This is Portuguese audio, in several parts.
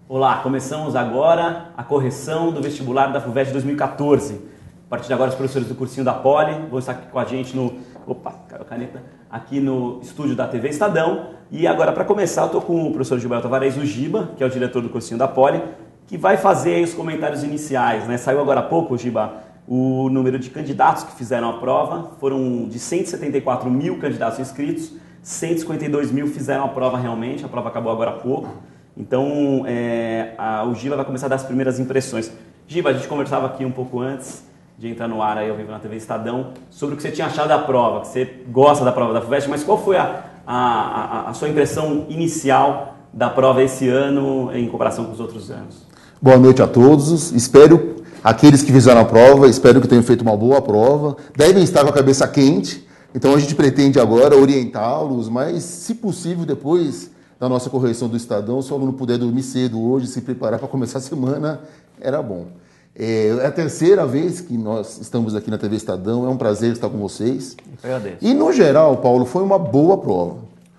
Olá, começamos agora a correção do vestibular da FUVEST 2014. A partir de agora, os professores do cursinho da Poli vão estar aqui com a gente no... Opa, caiu a caneta. Aqui no estúdio da TV Estadão. E agora, para começar, eu estou com o professor Gilberto Tavares, o Giba, que é o diretor do cursinho da Poli, que vai fazer aí os comentários iniciais, né? Saiu agora há pouco, Giba, o número de candidatos que fizeram a prova. Foram de 174 mil candidatos inscritos, 152 mil fizeram a prova realmente. A prova acabou agora há pouco. Então, o Giba vai começar a dar as primeiras impressões. Giba, a gente conversava aqui um pouco antes de entrar no ar aí ao vivo na TV Estadão sobre o que você tinha achado da prova, que você gosta da prova da FUVEST, mas qual foi a sua impressão inicial da prova esse ano em comparação com os outros anos? Boa noite a todos. Espero, aqueles que fizeram a prova, espero que tenham feito uma boa prova. Devem estar com a cabeça quente, então a gente pretende agora orientá-los, mas se possível depois da nossa correção do Estadão, se o aluno puder dormir cedo hoje, se preparar para começar a semana, era bom. É a terceira vez que nós estamos aqui na TV Estadão, é um prazer estar com vocês. Eu agradeço. E no geral, Paulo, foi uma boa prova.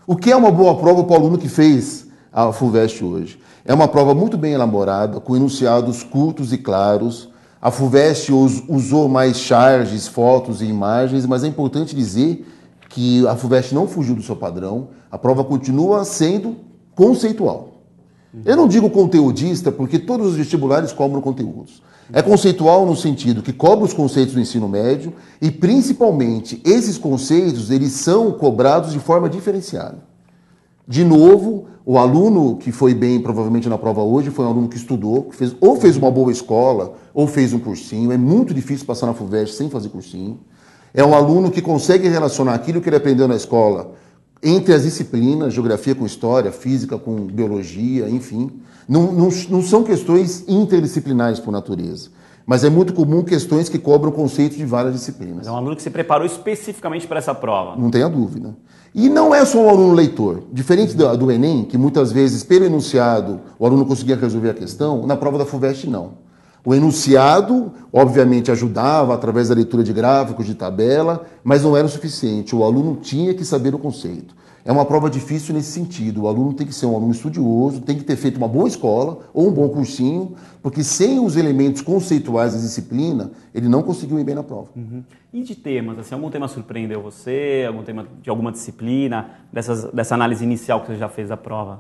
O que é uma boa prova para o aluno que fez a FUVEST hoje? É uma prova muito bem elaborada, com enunciados curtos e claros. A FUVEST usou mais charges, fotos e imagens, mas é importante dizer que a FUVEST não fugiu do seu padrão, a prova continua sendo conceitual. Eu não digo conteudista, porque todos os vestibulares cobram conteúdos. É conceitual no sentido que cobra os conceitos do ensino médio e, principalmente, esses conceitos eles são cobrados de forma diferenciada. De novo, o aluno que foi bem, provavelmente, na prova hoje, foi um aluno que estudou, que fez uma boa escola, ou fez um cursinho. É muito difícil passar na FUVEST sem fazer cursinho. É um aluno que consegue relacionar aquilo que ele aprendeu na escola entre as disciplinas, geografia com história, física com biologia, enfim. Não são questões interdisciplinares por natureza, mas é muito comum questões que cobram conceitos de várias disciplinas. É um aluno que se preparou especificamente para essa prova. Não tenha dúvida. E não é só um aluno leitor. Diferente do Enem, que muitas vezes, pelo enunciado, o aluno conseguia resolver a questão, na prova da FUVEST não. O enunciado, obviamente, ajudava através da leitura de gráficos, de tabela, mas não era o suficiente. O aluno tinha que saber o conceito. É uma prova difícil nesse sentido. O aluno tem que ser um aluno estudioso, tem que ter feito uma boa escola ou um bom cursinho, porque sem os elementos conceituais da disciplina, ele não conseguiu ir bem na prova. Uhum. E de temas? Assim, algum tema surpreendeu você? Algum tema de alguma disciplina? Dessa análise inicial que você já fez da prova?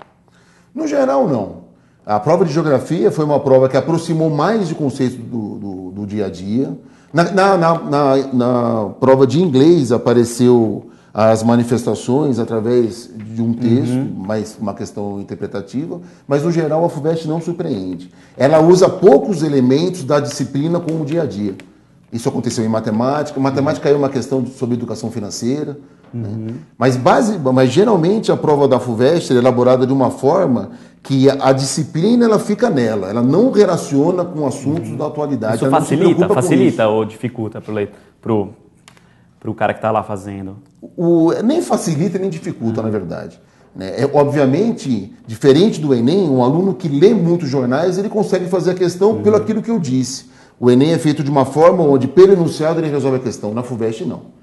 No geral, não. A prova de geografia foi uma prova que aproximou mais de conceitos do dia a dia. Na prova de inglês apareceu as manifestações através de um texto, mais uma questão interpretativa, mas no geral a FUVEST não surpreende. Ela usa poucos elementos da disciplina como o dia a dia. Isso aconteceu em matemática. Matemática é uma questão sobre educação financeira. Né? Mas geralmente a prova da FUVEST é elaborada de uma forma que a disciplina ela fica nela, ela não relaciona com assuntos da atualidade. Isso facilita ou dificulta para o cara que está lá fazendo? Nem facilita nem dificulta, na verdade. Obviamente, diferente do Enem, um aluno que lê muitos jornais, ele consegue fazer a questão pelo aquilo que eu disse. O Enem é feito de uma forma onde, pelo enunciado, ele resolve a questão. Na FUVEST, não.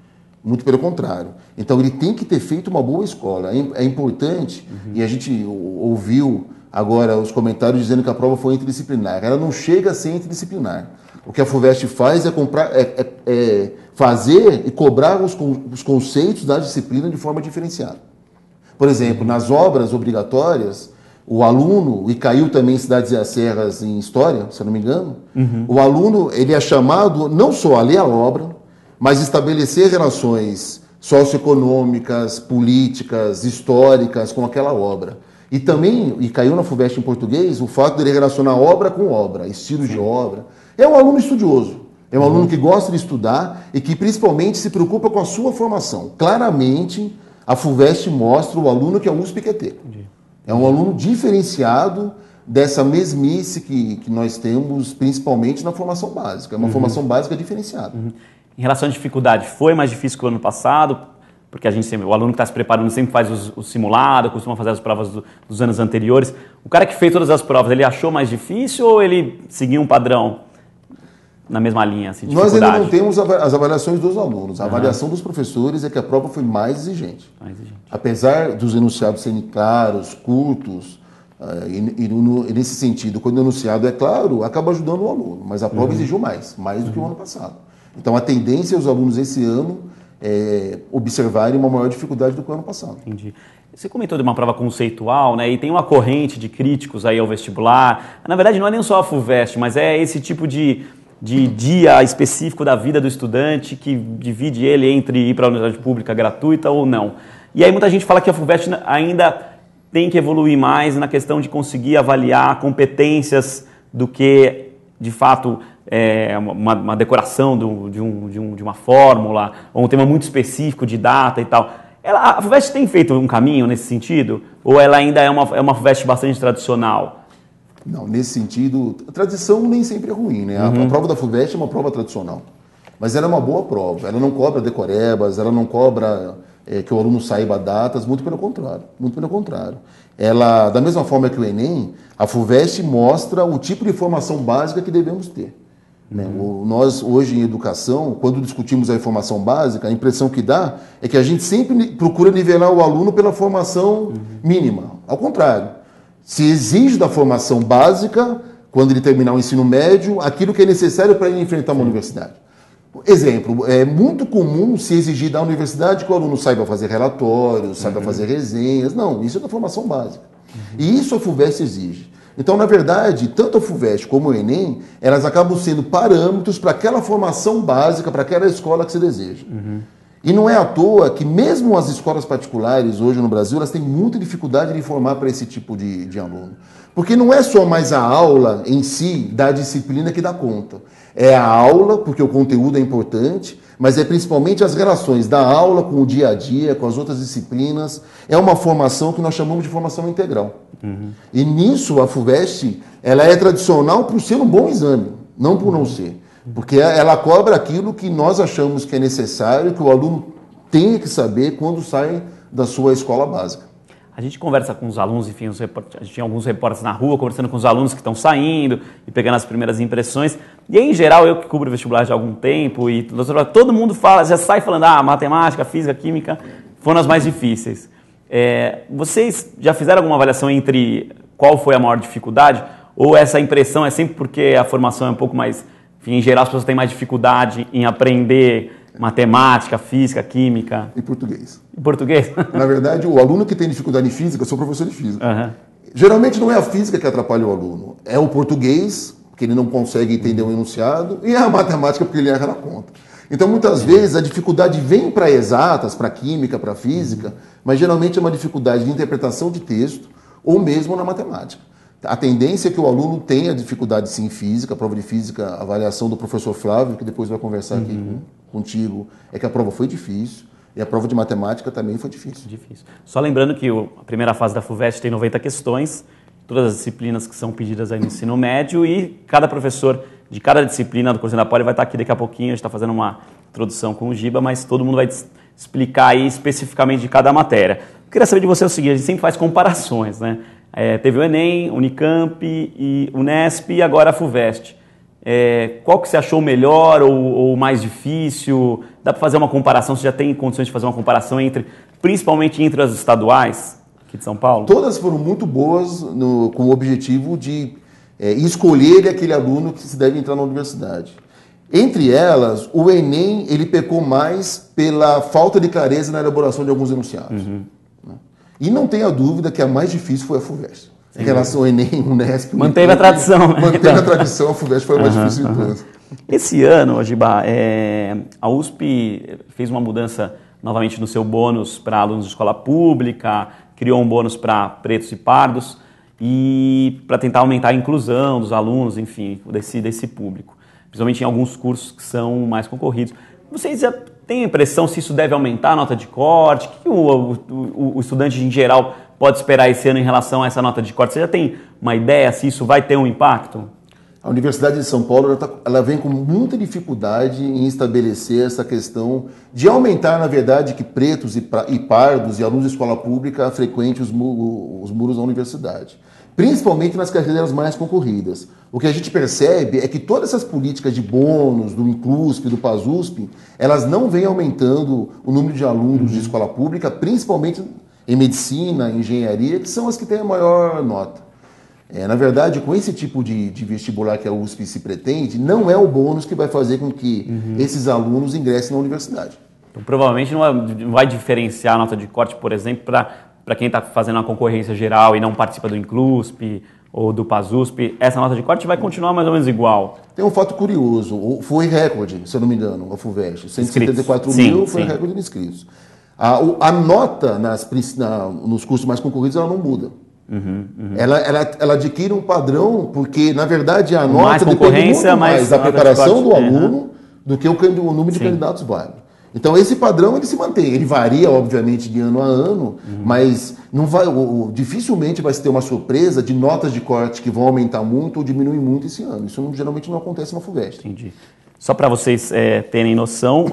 Muito pelo contrário. Então, ele tem que ter feito uma boa escola. É importante, e a gente ouviu agora os comentários dizendo que a prova foi interdisciplinar. Ela não chega a ser interdisciplinar. O que a FUVEST faz é fazer e cobrar os conceitos da disciplina de forma diferenciada. Por exemplo, nas obras obrigatórias, o aluno, e caiu também Cidades e as Serras em História, se eu não me engano, o aluno ele é chamado não só a ler a obra, mas estabelecer relações socioeconômicas, políticas, históricas com aquela obra. E também, e caiu na FUVEST em português, o fato de ele relacionar obra com obra, estilos de obra. É um aluno estudioso, é um aluno que gosta de estudar e que principalmente se preocupa com a sua formação. Claramente, a FUVEST mostra o aluno que a USP quer ter. É um aluno diferenciado dessa mesmice que nós temos, principalmente na formação básica. É uma formação básica diferenciada. Em relação à dificuldade, foi mais difícil que o ano passado? Porque o aluno que está se preparando sempre faz o simulado, costuma fazer as provas dos anos anteriores. O cara que fez todas as provas, ele achou mais difícil ou ele seguiu um padrão? na mesma linha, assim, de Nós dificuldade? ainda não temos as avaliações dos alunos. A avaliação dos professores é que a prova foi mais exigente. Apesar dos enunciados serem claros, curtos, e nesse sentido, quando o enunciado é claro, acaba ajudando o aluno. Mas a prova exigiu mais do que o ano passado. Então a tendência é os alunos esse ano observarem uma maior dificuldade do que o ano passado. Entendi. Você comentou de uma prova conceitual, né? E tem uma corrente de críticos aí ao vestibular. Na verdade, não é nem só a FUVEST, mas é esse tipo de dia específico da vida do estudante que divide ele entre ir para a universidade pública gratuita ou não. E aí muita gente fala que a FUVEST ainda tem que evoluir mais na questão de conseguir avaliar competências do que, de fato, uma decoração de uma fórmula ou um tema muito específico de data e tal. A FUVEST tem feito um caminho nesse sentido? Ou ela ainda é uma FUVEST bastante tradicional? Não, nesse sentido, a tradição nem sempre é ruim, né? A prova da FUVEST é uma prova tradicional, mas ela é uma boa prova. Ela não cobra decorebas, ela não cobra que o aluno saiba datas, muito pelo contrário. Muito pelo contrário. Ela, da mesma forma que o Enem, a FUVEST mostra o tipo de informação básica que devemos ter. Né? Nós, hoje em educação, quando discutimos a informação básica, a impressão que dá é que a gente sempre procura nivelar o aluno pela formação mínima. Ao contrário, se exige da formação básica, quando ele terminar o ensino médio, aquilo que é necessário para ele enfrentar uma universidade. Exemplo, é muito comum se exigir da universidade que o aluno saiba fazer relatórios, saiba fazer resenhas. Não, isso é da formação básica. E isso a FUVEST exige. Então, na verdade, tanto a FUVEST como o Enem, elas acabam sendo parâmetros para aquela formação básica, para aquela escola que se deseja. E não é à toa que mesmo as escolas particulares hoje no Brasil, elas têm muita dificuldade de formar para esse tipo de aluno. Porque não é só mais a aula em si da disciplina que dá conta. É a aula, porque o conteúdo é importante, mas é principalmente as relações da aula com o dia a dia, com as outras disciplinas. É uma formação que nós chamamos de formação integral. E nisso a FUVEST ela é tradicional por ser um bom exame, não por não ser. Porque ela cobra aquilo que nós achamos que é necessário, que o aluno tenha que saber quando sai da sua escola básica. A gente conversa com os alunos, enfim, a gente tinha alguns repórteres na rua conversando com os alunos que estão saindo e pegando as primeiras impressões. E aí, em geral, eu que cubro vestibular já há algum tempo, e todo mundo fala, já sai falando, matemática, física, química foram as mais difíceis. Vocês já fizeram alguma avaliação entre qual foi a maior dificuldade? Ou essa impressão é sempre porque a formação é um pouco mais... Enfim, em geral, as pessoas têm mais dificuldade em aprender matemática, física, química. E português. Em português? Na verdade, o aluno que tem dificuldade em física, eu sou professor de física. Geralmente não é a física que atrapalha o aluno, é o português, porque ele não consegue entender o enunciado, e a matemática, porque ele erra na conta. Então, muitas vezes, a dificuldade vem para exatas, para química, para física, mas geralmente é uma dificuldade de interpretação de texto ou mesmo na matemática. A tendência é que o aluno tenha dificuldade sim em física, a prova de física, a avaliação do professor Flávio, que depois vai conversar aqui contigo, é que a prova foi difícil, e a prova de matemática também foi difícil. Só lembrando que a primeira fase da FUVEST tem 90 questões, todas as disciplinas que são pedidas aí no ensino médio, e cada professor de cada disciplina do cursinho da Poli vai estar aqui daqui a pouquinho, a gente está fazendo uma introdução com o Giba, mas todo mundo vai explicar aí especificamente de cada matéria. Eu queria saber de você o seguinte, a gente sempre faz comparações, né? Teve o Enem, Unicamp, e Unesp e agora a FUVEST. Qual que você achou melhor ou mais difícil? Dá para fazer uma comparação? Você já tem condições de fazer uma comparação principalmente entre as estaduais aqui de São Paulo? Todas foram muito boas com o objetivo de escolher aquele aluno que se deve entrar na universidade. Entre elas, o Enem ele pecou mais pela falta de clareza na elaboração de alguns enunciados. E não tenha dúvida que a mais difícil foi a FUVEST. Em relação ao Enem, Unesp... Manteve a tradição, né? Manteve a tradição, a FUVEST foi a mais difícil de todas. Esse ano, Giba, a USP fez uma mudança novamente no seu bônus para alunos de escola pública, criou um bônus para pretos e pardos, e para tentar aumentar a inclusão dos alunos, enfim, desse público. Principalmente em alguns cursos que são mais concorridos. Vocês já têm a impressão se isso deve aumentar a nota de corte? O que o estudante em geral pode esperar esse ano em relação a essa nota de corte? Você já tem uma ideia se isso vai ter um impacto? A Universidade de São Paulo ela vem com muita dificuldade em estabelecer essa questão de aumentar, na verdade, que pretos e pardos e alunos de escola pública frequentem os muros da universidade. Principalmente nas carreiras mais concorridas. O que a gente percebe é que todas essas políticas de bônus, do Inclusp, do PASUSP, elas não vêm aumentando o número de alunos de escola pública, principalmente em medicina, engenharia, que são as que têm a maior nota. Na verdade, com esse tipo de vestibular que a USP se pretende, não é o bônus que vai fazer com que esses alunos ingressem na universidade. Então, provavelmente não vai diferenciar a nota de corte, por exemplo, para quem está fazendo uma concorrência geral e não participa do Inclusp ou do PASUSP, essa nota de corte vai continuar mais ou menos igual. Tem um fato curioso, foi recorde, se eu não me engano, a FUVEST, 174 mil foi recorde de inscritos. A nota nos cursos mais concorridos ela não muda. Ela adquire um padrão, porque na verdade a nota depende muito mais da preparação do aluno do que o número de candidatos válidos. Então esse padrão ele se mantém, ele varia obviamente de ano a ano, mas não vai, dificilmente vai se ter uma surpresa de notas de corte que vão aumentar muito ou diminuir muito esse ano. Isso geralmente não acontece na FUVEST. Entendi. Só para vocês terem noção,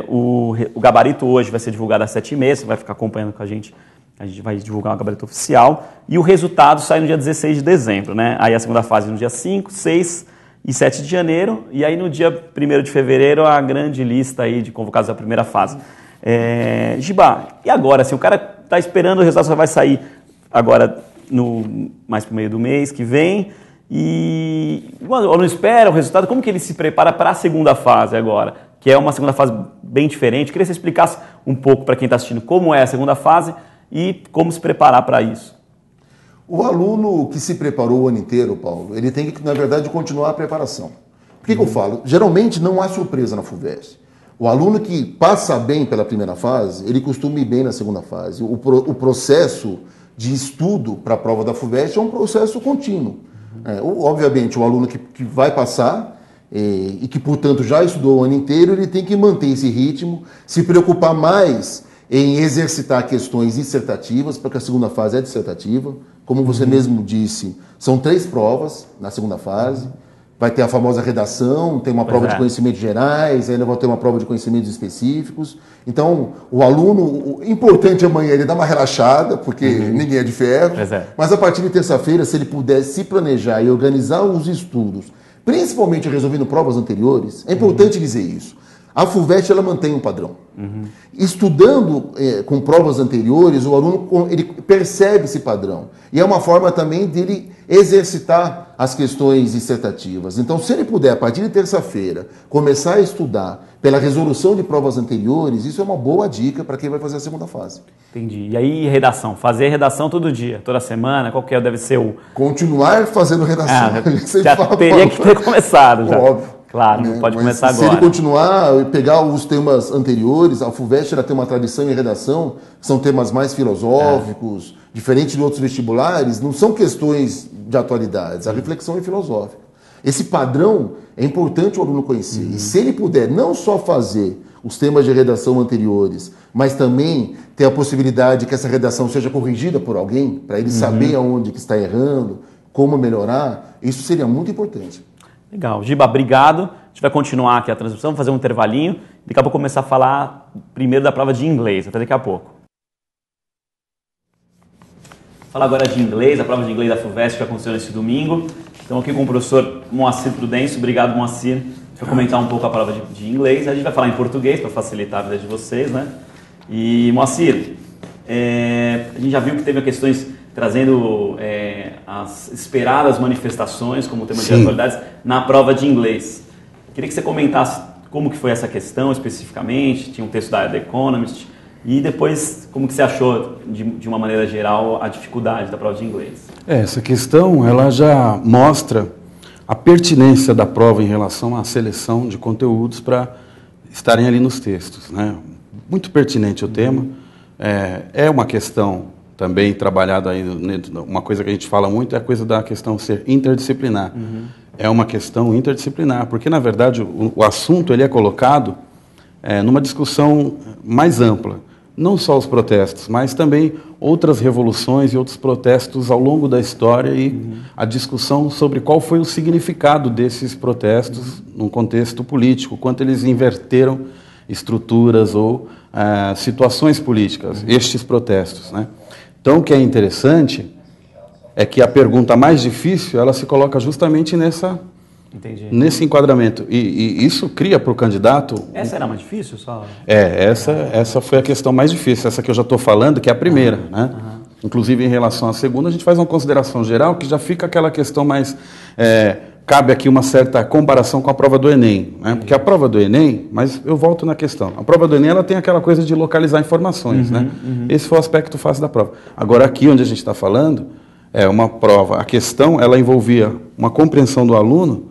o gabarito hoje vai ser divulgado às 7h30, você vai ficar acompanhando com a gente vai divulgar o gabarito oficial, e o resultado sai no dia 16 de dezembro, né? Aí a segunda fase no dia 5, 6 e 7 de janeiro, e aí no dia 1º de fevereiro a grande lista aí de convocados da primeira fase. Giba, e agora? Assim, o cara está esperando, o resultado só vai sair agora mais para o meio do mês que vem, e o aluno espera o resultado, como que ele se prepara para a segunda fase agora? Que é uma segunda fase bem diferente. Queria que você explicasse um pouco para quem está assistindo como é a segunda fase e como se preparar para isso. O aluno que se preparou o ano inteiro, Paulo, ele tem que, na verdade, continuar a preparação. Por que eu falo? Geralmente não há surpresa na FUVEST. O aluno que passa bem pela primeira fase, ele costuma ir bem na segunda fase. O processo de estudo para a prova da FUVEST é um processo contínuo. Obviamente, o aluno que vai passar e que, portanto, já estudou o ano inteiro, ele tem que manter esse ritmo, se preocupar mais em exercitar questões dissertativas, porque a segunda fase é dissertativa. Como você mesmo disse, são 3 provas na segunda fase. Vai ter a famosa redação, tem uma prova de conhecimentos gerais, ainda vai ter uma prova de conhecimentos específicos. Então, o aluno, o importante amanhã ele dar uma relaxada, porque ninguém é de ferro. Mas a partir de terça-feira, se ele puder se planejar e organizar os estudos, principalmente resolvendo provas anteriores, é importante dizer isso. A FUVEST ela mantém um padrão. Estudando com provas anteriores, o aluno ele percebe esse padrão. E é uma forma também dele exercitar as questões dissertativas. Então, se ele puder, a partir de terça-feira, começar a estudar pela resolução de provas anteriores, isso é uma boa dica para quem vai fazer a segunda fase. Entendi. E aí, redação? Fazer redação todo dia, toda semana? Qual que deve ser o... Continuar fazendo redação. Já teria que ter começado. Já. Óbvio. Claro, não pode começar agora. Se ele continuar, pegar os temas anteriores, a FUVEST ela tem uma tradição em redação, que são temas mais filosóficos, diferente de outros vestibulares, não são questões de atualidades, a reflexão é filosófica. Esse padrão é importante o aluno conhecer. E se ele puder não só fazer os temas de redação anteriores, mas também ter a possibilidade que essa redação seja corrigida por alguém, para ele saber aonde que está errando, como melhorar, isso seria muito importante. Legal. Giba, obrigado. A gente vai continuar aqui a transmissão, fazer um intervalinho. Daqui a pouco começar a falar primeiro da prova de inglês. Até daqui a pouco. Vou falar agora de inglês, a prova de inglês da FUVEST que aconteceu nesse domingo. Estamos aqui com o professor Moacir Prudêncio. Obrigado, Moacir. Vai comentar um pouco a prova de inglês. A gente vai falar em português para facilitar a vida de vocês, né? E, Moacir, a gente já viu que teve questões trazendo as esperadas manifestações como tema de atualidades na prova de inglês. Queria que você comentasse como que foi essa questão especificamente, tinha um texto da The Economist, e depois como que você achou, de uma maneira geral, a dificuldade da prova de inglês. Essa questão ela já mostra a pertinência da prova em relação à seleção de conteúdos para estarem ali nos textos, né? Muito pertinente o tema, é uma questão também trabalhado aí, uma coisa que a gente fala muito é a coisa da questão ser interdisciplinar. É uma questão interdisciplinar, porque na verdade o assunto ele é colocado numa discussão mais ampla. Não só os protestos, mas também outras revoluções e outros protestos ao longo da história e a discussão sobre qual foi o significado desses protestos num contexto político, quanto eles inverteram estruturas ou situações políticas, estes protestos, né? Então, o que é interessante é que a pergunta mais difícil, ela se coloca justamente nesse enquadramento. E isso cria para o candidato... Essa era mais difícil? Só... Essa foi a questão mais difícil, essa que eu já estou falando, que é a primeira, né? Inclusive, em relação à segunda, a gente faz uma consideração geral, que já fica aquela questão mais... cabe aqui uma certa comparação com a prova do Enem, né? Porque a prova do Enem, mas eu volto na questão, a prova do Enem ela tem aquela coisa de localizar informações, né? Esse foi o aspecto fácil da prova. Agora, aqui onde a gente está falando, é uma prova, a questão ela envolvia uma compreensão do aluno,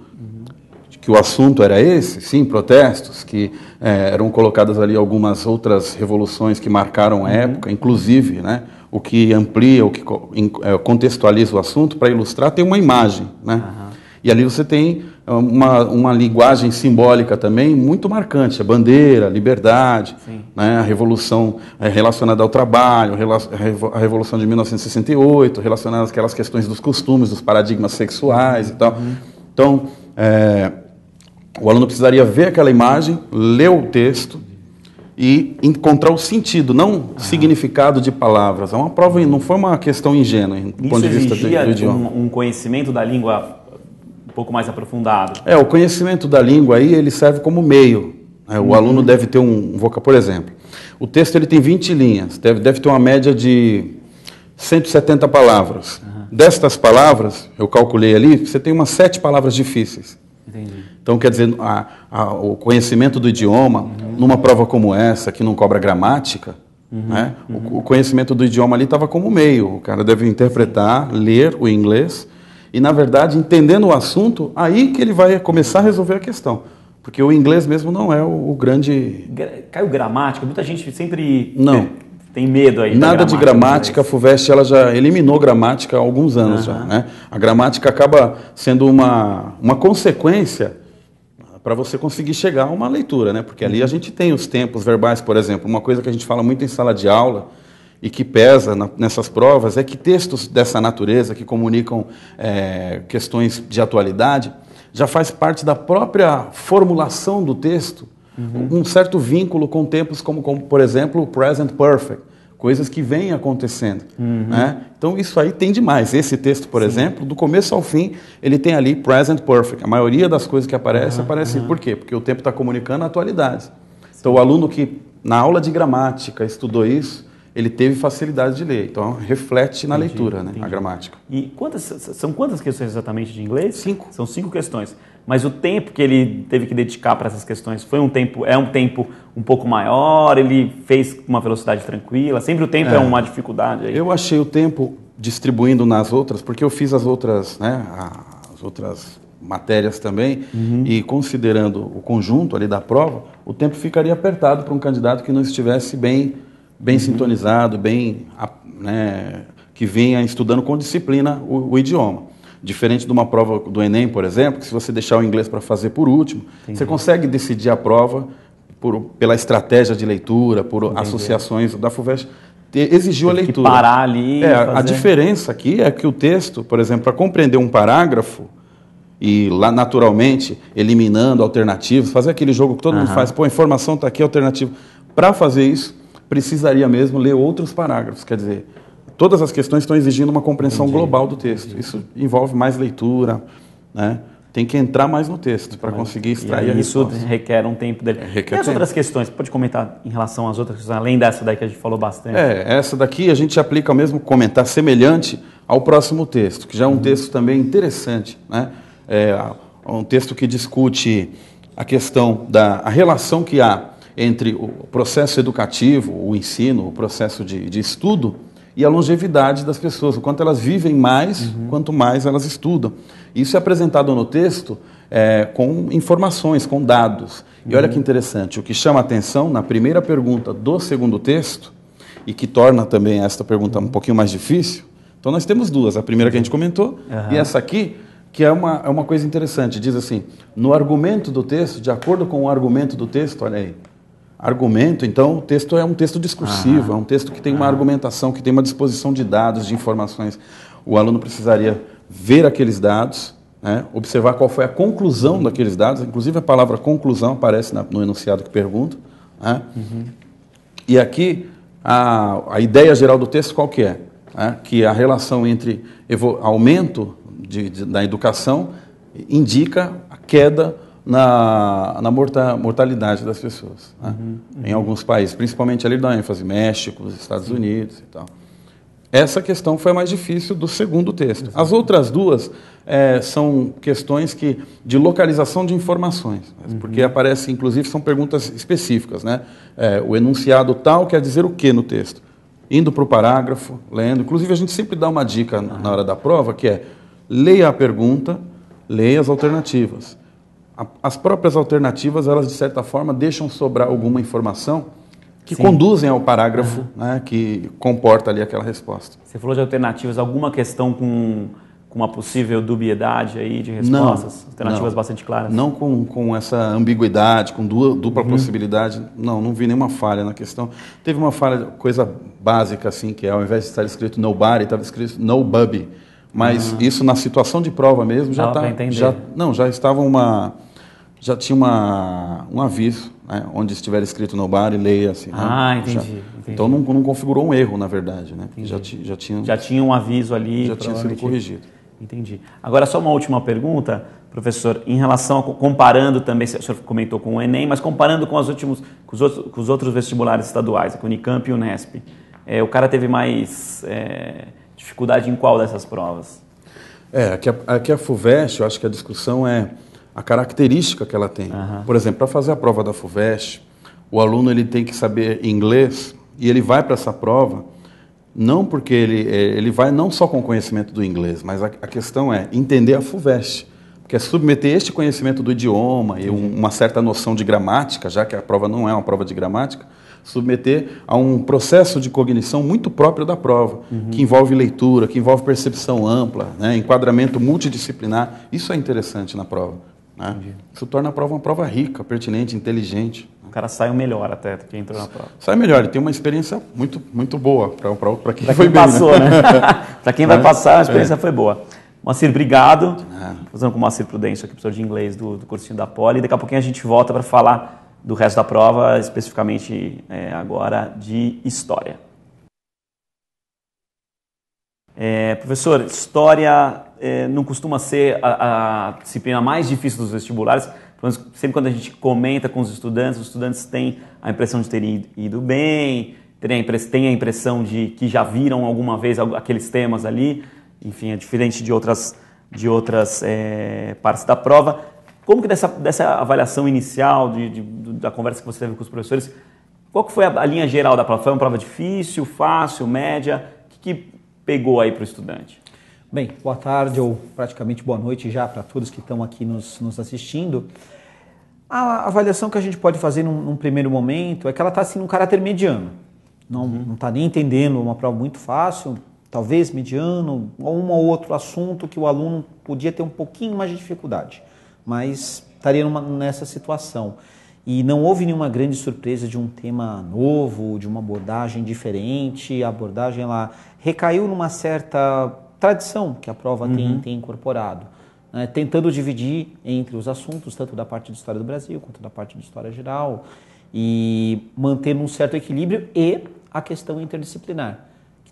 que o assunto era esse, sim, protestos, que eram colocadas ali algumas outras revoluções que marcaram a época, inclusive, né? O que amplia, o que contextualiza o assunto, para ilustrar, tem uma imagem, né? E ali você tem uma linguagem simbólica também muito marcante, a bandeira, a liberdade, né, a revolução relacionada ao trabalho, a revolução de 1968, relacionada àquelas questões dos costumes, dos paradigmas sexuais e tal. Então, o aluno precisaria ver aquela imagem, ler o texto e encontrar o sentido, não significado de palavras. É uma prova, não foi uma questão ingênua, do ponto de vista do idioma. Um conhecimento da língua um pouco mais aprofundado. O conhecimento da língua aí, ele serve como meio. O aluno deve ter um vocabulário, por exemplo. O texto ele tem 20 linhas, deve ter uma média de 170 palavras. Destas palavras, eu calculei ali, você tem umas 7 palavras difíceis. Entendi. Então, quer dizer, o conhecimento do idioma, numa prova como essa, que não cobra gramática, né, o conhecimento do idioma ali estava como meio. O cara deve interpretar, ler o inglês, e, na verdade, entendendo o assunto, aí que ele vai começar a resolver a questão. Porque o inglês mesmo não é o grande... Caiu gramática? Muita gente sempre não. Tem medo aí. Nada de gramática, a FUVEST ela já eliminou gramática há alguns anos já, né? A gramática acaba sendo uma consequência para você conseguir chegar a uma leitura, né? Porque ali a gente tem os tempos verbais, por exemplo. Uma coisa que a gente fala muito em sala de aula e que pesa nessas provas é que textos dessa natureza, que comunicam questões de atualidade, já faz parte da própria formulação do texto, um certo vínculo com tempos como, por exemplo, o present perfect, coisas que vêm acontecendo. Né? Então, isso aí tem demais. Esse texto, por exemplo, do começo ao fim, ele tem ali present perfect. A maioria das coisas que aparecem, por quê? Porque o tempo está comunicando a atualidade. Então, o aluno que, na aula de gramática, estudou isso, ele teve facilidade de ler. Então, reflete na leitura, né, a gramática. E são quantas questões exatamente de inglês? 5. São 5 questões. Mas o tempo que ele teve que dedicar para essas questões foi um tempo um pouco maior? Ele fez com uma velocidade tranquila? Sempre o tempo é uma dificuldade aí? Eu achei o tempo distribuindo nas outras, porque eu fiz as outras, né, as outras matérias também, e considerando o conjunto ali da prova, o tempo ficaria apertado para um candidato que não estivesse bem sintonizado, né, que venha estudando com disciplina o idioma. Diferente de uma prova do Enem, por exemplo, que se você deixar o inglês para fazer por último, você consegue decidir a prova pela estratégia de leitura, por associações da FUVEST. Exigiu a leitura. Que parar ali. A diferença aqui é que o texto, por exemplo, para compreender um parágrafo, e lá naturalmente, eliminando alternativas, fazer aquele jogo que todo mundo faz, a informação está aqui, alternativa. Para fazer isso, precisaria mesmo ler outros parágrafos, quer dizer, todas as questões estão exigindo uma compreensão global do texto. Isso envolve mais leitura, né? Tem que entrar mais no texto para conseguir extrair a resposta. Isso requer um tempo dele. E as outras questões? Pode comentar em relação às outras questões, além dessa daí que a gente falou bastante? Essa daqui a gente aplica o mesmo comentário semelhante ao próximo texto, que já é um texto também interessante, né? É um texto que discute a questão a relação que há entre o processo educativo, o ensino, o processo de estudo e a longevidade das pessoas, o quanto elas vivem mais, quanto mais elas estudam. Isso é apresentado no texto com informações, com dados. E olha que interessante, o que chama a atenção na primeira pergunta do segundo texto, e que torna também esta pergunta um pouquinho mais difícil, então nós temos duas, a primeira que a gente comentou, e essa aqui, que é uma coisa interessante, diz assim, no argumento do texto, de acordo com o argumento do texto, olha aí, argumento, então o texto é um texto discursivo, é um texto que tem uma argumentação, que tem uma disposição de dados, de informações. O aluno precisaria ver aqueles dados, né, observar qual foi a conclusão daqueles dados, inclusive a palavra conclusão aparece no enunciado que pergunta. Né? E aqui, a ideia geral do texto qual que é? né, que a relação entre aumento da educação indica a queda na mortalidade das pessoas, né? Em alguns países, principalmente ali dá ênfase, México, os Estados Unidos e tal. Essa questão foi a mais difícil do segundo texto. As outras duas são questões de localização de informações, porque aparece, inclusive, são perguntas específicas, né? O enunciado tal quer dizer o que no texto? Indo para o parágrafo, lendo. Inclusive, a gente sempre dá uma dica na hora da prova, que é leia a pergunta, leia as alternativas. As próprias alternativas, elas, de certa forma, deixam sobrar alguma informação que conduzem ao parágrafo, né, que comporta ali aquela resposta. Você falou de alternativas, alguma questão com uma possível dubiedade aí de respostas? Não, alternativas bastante claras? Não com essa ambiguidade, com dupla possibilidade. Não vi nenhuma falha na questão. Teve uma falha, coisa básica, assim, que ao invés de estar escrito nobody, estava escrito nobody. Mas isso na situação de prova mesmo já tinha um aviso, né, onde estiver escrito nobody, leia assim. Entendi. Então não configurou um erro, na verdade, né? Já tinha um aviso ali. Já tinha sido corrigido. Entendi. Agora só uma última pergunta, professor, em relação comparando também, o senhor comentou com o Enem, mas comparando com os outros vestibulares estaduais, com o Unicamp e o Unesp, o cara teve mais dificuldade em qual dessas provas? Aqui a FUVEST, eu acho que a discussão é a característica que ela tem. Por exemplo, para fazer a prova da FUVEST, o aluno ele tem que saber inglês e ele vai para essa prova não porque ele vai não só com o conhecimento do inglês, mas a questão é entender a FUVEST, porque é submeter este conhecimento do idioma e uma certa noção de gramática, já que a prova não é uma prova de gramática, submeter a um processo de cognição muito próprio da prova, que envolve leitura, que envolve percepção ampla, né, enquadramento multidisciplinar. Isso é interessante na prova, né? Isso torna a prova uma prova rica, pertinente, inteligente. O cara sai o melhor até do que entrou na prova. Sai melhor, ele tem uma experiência muito, muito boa para quem foi bem, passou, né? Para quem vai passar, a experiência foi boa. Moacir, obrigado. Fazendo com o Moacir Prudêncio, aqui, professor de inglês do cursinho da Poli. Daqui a pouquinho a gente volta para falar do resto da prova, especificamente agora de História. Professor, História não costuma ser a disciplina mais difícil dos vestibulares. Sempre quando a gente comenta com os estudantes têm a impressão de terem ido bem, têm a impressão de que já viram alguma vez aqueles temas ali. Enfim, é diferente de outras partes da prova. Como que dessa avaliação inicial, da conversa que você teve com os professores, qual que foi a linha geral da prova? Foi uma prova difícil, fácil, média? O que pegou aí para o estudante? Bem, boa tarde ou praticamente boa noite já para todos que estão aqui nos assistindo. A avaliação que a gente pode fazer num primeiro momento é que ela está assim, num caráter mediano. Não está nem entendendo uma prova muito fácil, talvez mediano, ou um ou outro assunto que o aluno podia ter um pouquinho mais de dificuldade, mas estaria nessa situação. E não houve nenhuma grande surpresa de um tema novo, de uma abordagem diferente. A abordagem ela recaiu numa certa tradição que a prova tem incorporado, né? Tentando dividir entre os assuntos, tanto da parte de História do Brasil quanto da parte de História Geral, e manter um certo equilíbrio e a questão interdisciplinar.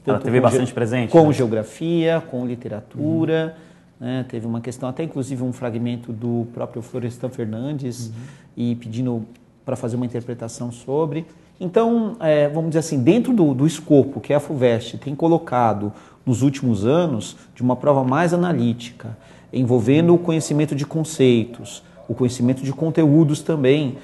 Ela teve bastante presente? Com geografia, com literatura, né? Teve uma questão, até inclusive um fragmento do próprio Florestan Fernandes, e pedindo para fazer uma interpretação sobre. Então, vamos dizer assim, dentro do escopo que a FUVEST tem colocado nos últimos anos, de uma prova mais analítica, envolvendo o conhecimento de conceitos, o conhecimento de conteúdos também,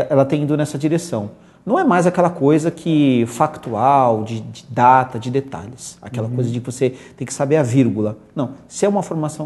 ela tem ido nessa direção. Não é mais aquela coisa que factual, de data, de detalhes. Aquela coisa de que você tem que saber a vírgula. Não, se é uma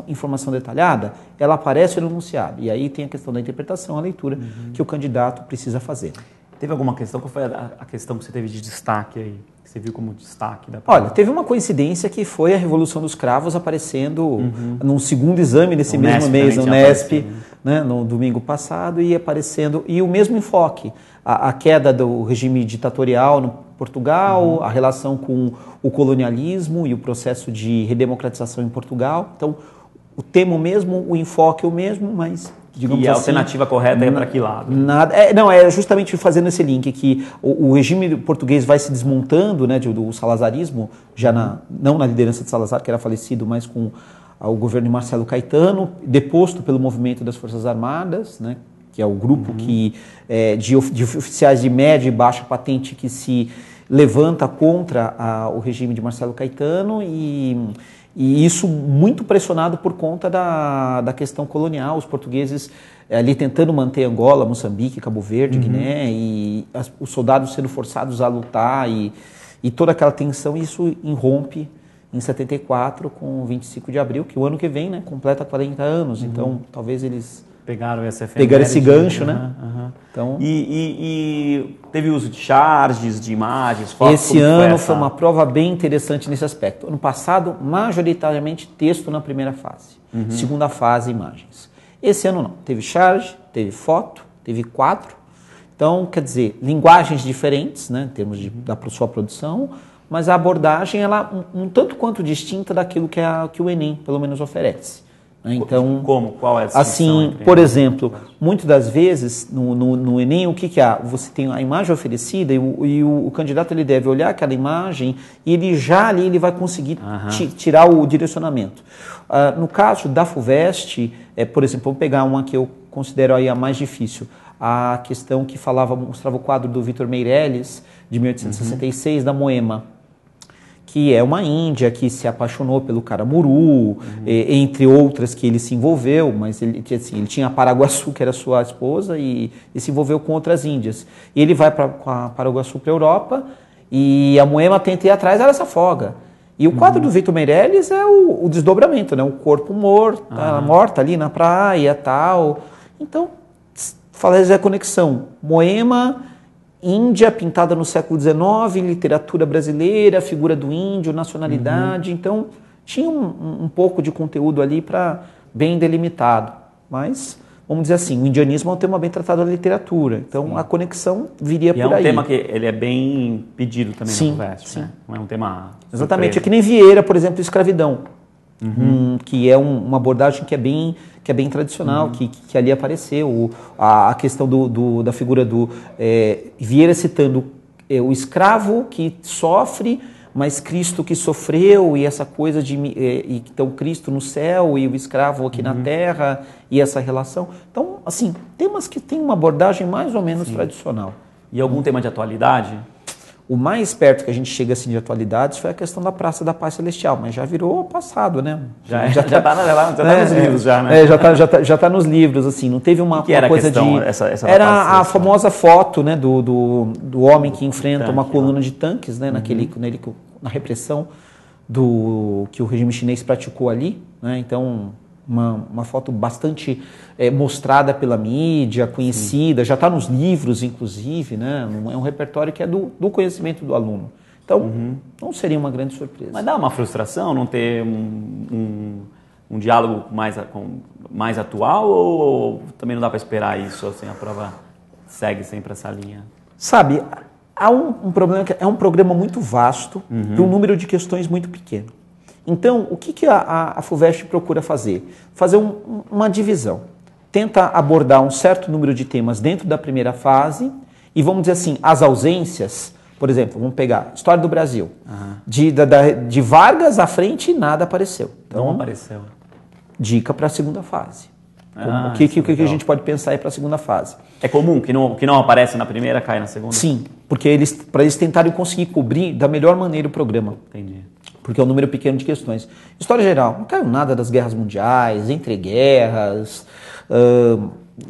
informação detalhada, ela aparece no enunciado. E aí tem a questão da interpretação, a leitura, que o candidato precisa fazer. Teve alguma questão? Qual foi a questão que você teve de destaque aí? Que você viu como destaque da prova? Olha, teve uma coincidência que foi a Revolução dos Cravos aparecendo num segundo exame nesse mesmo mês, no Unesp, né, no domingo passado, e aparecendo, e o mesmo enfoque. A queda do regime ditatorial no Portugal, a relação com o colonialismo e o processo de redemocratização em Portugal. Então, o tema o mesmo, o enfoque o mesmo, mas digamos e a assim, alternativa correta é para que lado? Nada, não, é justamente fazendo esse link que o regime português vai se desmontando, né, do salazarismo, já não na liderança de Salazar, que era falecido, mas com o governo de Marcelo Caetano, deposto pelo movimento das Forças Armadas, né, que é o grupo de oficiais de média e baixa patente que se levanta contra o regime de Marcelo Caetano e isso muito pressionado por conta da questão colonial, os portugueses ali tentando manter Angola, Moçambique, Cabo Verde, Guiné, e os soldados sendo forçados a lutar e toda aquela tensão, isso irrompe em 74 com 25 de abril, que o ano que vem, né, completa 40 anos, então talvez eles pegaram esse gancho, né? Então, e teve uso de charges, de imagens, fotos? Esse ano foi uma prova bem interessante nesse aspecto. Ano passado, majoritariamente texto na primeira fase. Segunda fase, imagens. Esse ano não. Teve charge, teve foto, teve quadro. Então, quer dizer, linguagens diferentes, né, em termos da sua produção, mas a abordagem ela um tanto quanto distinta daquilo que o Enem, pelo menos, oferece. Então, qual é a distinção assim, por exemplo, muitas das vezes no Enem o que há? Você tem a imagem oferecida e o candidato ele deve olhar aquela imagem e ele vai conseguir tirar o direcionamento. No caso da FUVEST, por exemplo, vamos pegar uma que eu considero aí a mais difícil, a questão que mostrava o quadro do Vitor Meirelles de 1866 da Moema, que é uma índia que se apaixonou pelo Caramuru, entre outras que ele se envolveu, mas ele tinha a Paraguaçu, que era sua esposa, e se envolveu com outras índias. E ele vai com a Paraguaçu para a Europa, e a Moema tenta ir atrás, ela se afaga. E o quadro do Vitor Meirelles é o desdobramento, né? O corpo morto ali na praia e tal. Então, fazer a conexão. Moema, Índia, pintada no século XIX, literatura brasileira, figura do índio, nacionalidade. Então, tinha um pouco de conteúdo ali bem delimitado. Mas, vamos dizer assim, o indianismo é um tema bem tratado na literatura. Então, a conexão viria por aí. E é um tema que ele é bem pedido também na FUVEST, né? Não é um tema Exatamente. surpresa. É que nem Vieira, por exemplo, escravidão. Que é uma abordagem que é bem tradicional, que ali apareceu. A questão da figura do Vieira citando o escravo que sofre, mas Cristo que sofreu, e essa coisa de então Cristo no céu e o escravo aqui na terra, e essa relação. Então, assim, temas que têm uma abordagem mais ou menos tradicional. E algum tema de atualidade? O mais perto que a gente chega assim de atualidades foi a questão da Praça da Paz Celestial, mas já virou passado, né? Já tá nos livros já, né? Já tá nos livros, assim, não teve uma era coisa a questão, de... essa era a famosa foto, né, do homem que enfrenta uma coluna de tanques, né, na repressão que o regime chinês praticou ali, né? Então, uma foto bastante mostrada pela mídia, conhecida, já está nos livros, inclusive, né? É um repertório que é do conhecimento do aluno. Então, não seria uma grande surpresa. Mas dá uma frustração não ter um diálogo mais atual, ou também não dá para esperar isso, assim, a prova segue sempre essa linha? Sabe, há um problema, que é um programa muito vasto, de um número de questões muito pequeno. Então, o que a FUVEST procura fazer? Fazer uma divisão. Tenta abordar um certo número de temas dentro da primeira fase e, vamos dizer assim, as ausências, por exemplo, vamos pegar História do Brasil. De Vargas à frente, nada apareceu. Então, não apareceu. Dica para a segunda fase. O que a gente pode pensar aí para a segunda fase? É comum que não aparece na primeira, cai na segunda? Sim, porque para eles tentarem conseguir cobrir da melhor maneira o programa. Entendi. Porque é um número pequeno de questões. História geral, não caiu nada das guerras mundiais, entre guerras,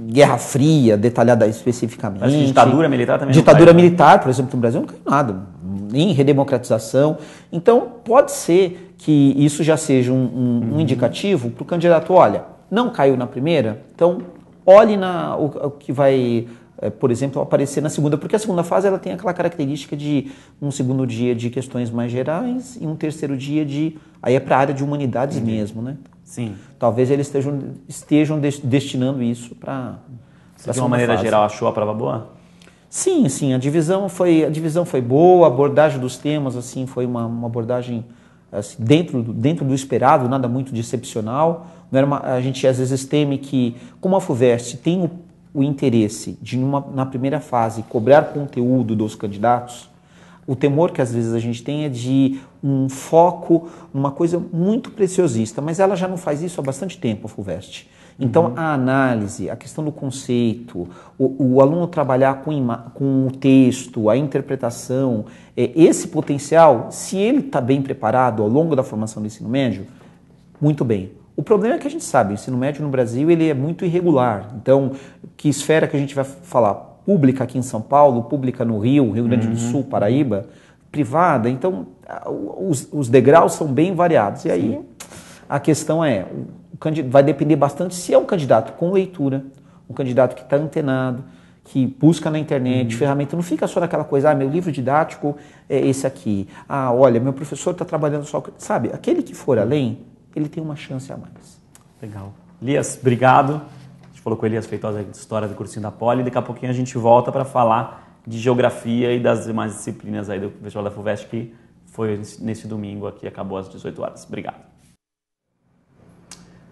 Guerra Fria, detalhada especificamente. Acho que ditadura militar também ditadura não caiu, militar, por exemplo, no Brasil não caiu nada, nem redemocratização. Então, pode ser que isso já seja um indicativo para o candidato, olha, não caiu na primeira, então olhe o que vai... por exemplo, aparecer na segunda, porque a segunda fase ela tem aquela característica de um segundo dia de questões mais gerais e um terceiro dia aí é para a área de humanidades mesmo, né? Sim. Talvez eles estejam destinando isso para de uma maneira geral, achou a prova boa? Sim, a divisão foi boa, a abordagem dos temas assim foi uma abordagem assim, dentro do esperado, nada muito de excepcional. Não era a gente às vezes teme que, como a FUVEST tem o interesse de, na primeira fase, cobrar conteúdo dos candidatos, o temor que às vezes a gente tem é de um foco numa coisa muito preciosista, mas ela já não faz isso há bastante tempo, a FUVEST. Então, a análise, a questão do conceito, o aluno trabalhar com o texto, a interpretação, esse potencial, se ele está bem preparado ao longo da formação do ensino médio, muito bem. O problema é que a gente sabe, o ensino médio no Brasil ele é muito irregular. Então, que esfera que a gente vai falar? Pública aqui em São Paulo, pública no Rio Grande do Sul, Paraíba, privada. Então, os degraus são bem variados. E aí, a questão vai depender bastante se é um candidato com leitura, um candidato que está antenado, que busca na internet, ferramenta, não fica só naquela coisa, meu livro didático é esse aqui. Olha, meu professor está trabalhando só... Sabe, aquele que for além, ele tem uma chance a mais. Legal. Elias, obrigado. A gente falou com o Elias Feitosa de História do Cursinho da Poli. Daqui a pouquinho a gente volta para falar de Geografia e das demais disciplinas aí do Festival da FUVEST, que foi nesse domingo aqui, acabou às 18 horas. Obrigado.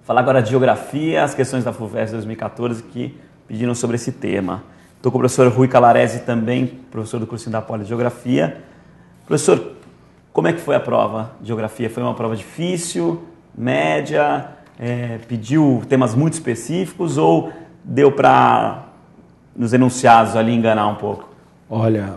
Falar agora de Geografia, as questões da FUVEST 2014 que pediram sobre esse tema. Estou com o professor Rui Calarese também, professor do Cursinho da Poli de Geografia. Professor, como é que foi a prova de Geografia? Foi uma prova difícil, média, pediu temas muito específicos ou deu para, nos enunciados ali, enganar um pouco? Olha,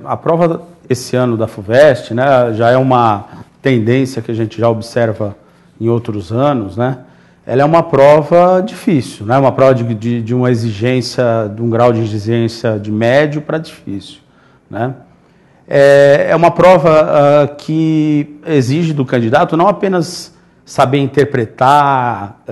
a prova esse ano da FUVEST, né, já é uma tendência que a gente já observa em outros anos, né? Ela é uma prova difícil, né? Uma prova de uma exigência, de um grau de exigência de médio para difícil, né? É uma prova que exige do candidato não apenas saber interpretar,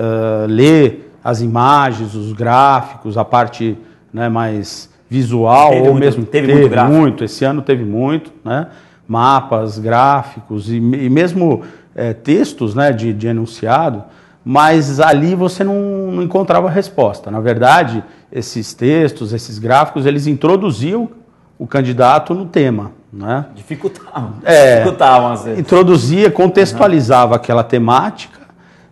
ler as imagens, os gráficos, a parte, né, mais visual, ou mesmo teve muito gráfico. Muito, esse ano teve muito, né? Mapas, gráficos e mesmo textos, né, de enunciado, mas ali você não encontrava resposta. Na verdade, esses textos, esses gráficos, eles introduziam o candidato no tema, né? Dificultavam às vezes. Introduzia, contextualizava aquela temática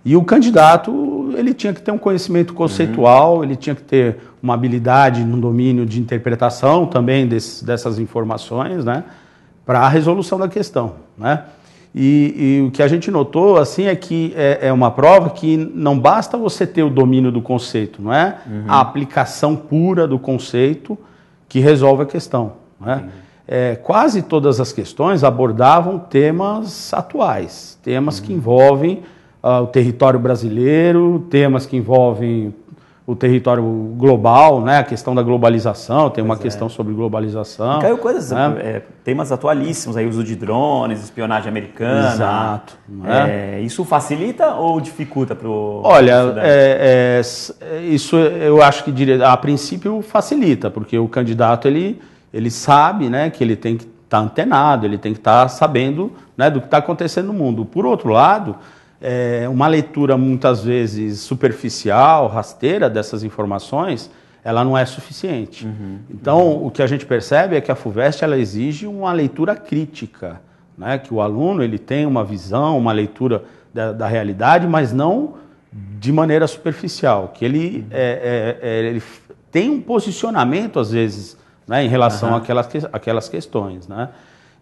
e o candidato ele tinha que ter um conhecimento conceitual, ele tinha que ter uma habilidade no domínio de interpretação também dessas informações, né, para a resolução da questão, né? E o que a gente notou assim é que é uma prova que não basta você ter o domínio do conceito, não é a aplicação pura do conceito que resolve a questão, né? Quase todas as questões abordavam temas atuais, temas que envolvem o território brasileiro, temas que envolvem o território global, né? A questão da globalização, tem uma questão sobre globalização. E caiu coisas, né? Temas atualíssimos, aí, uso de drones, espionagem americana. Exato. Isso facilita ou dificulta para o Olha, isso eu acho que a princípio facilita, porque o candidato ele sabe, né, que ele tem que estar antenado, ele tem que estar sabendo, né, do que está acontecendo no mundo. Por outro lado, uma leitura muitas vezes superficial, rasteira dessas informações, ela não é suficiente. Então, o que a gente percebe é que a FUVEST ela exige uma leitura crítica, né? Que o aluno ele tem uma visão, uma leitura da realidade, mas não de maneira superficial, que ele tem um posicionamento, às vezes, né, em relação àquelas questões, né?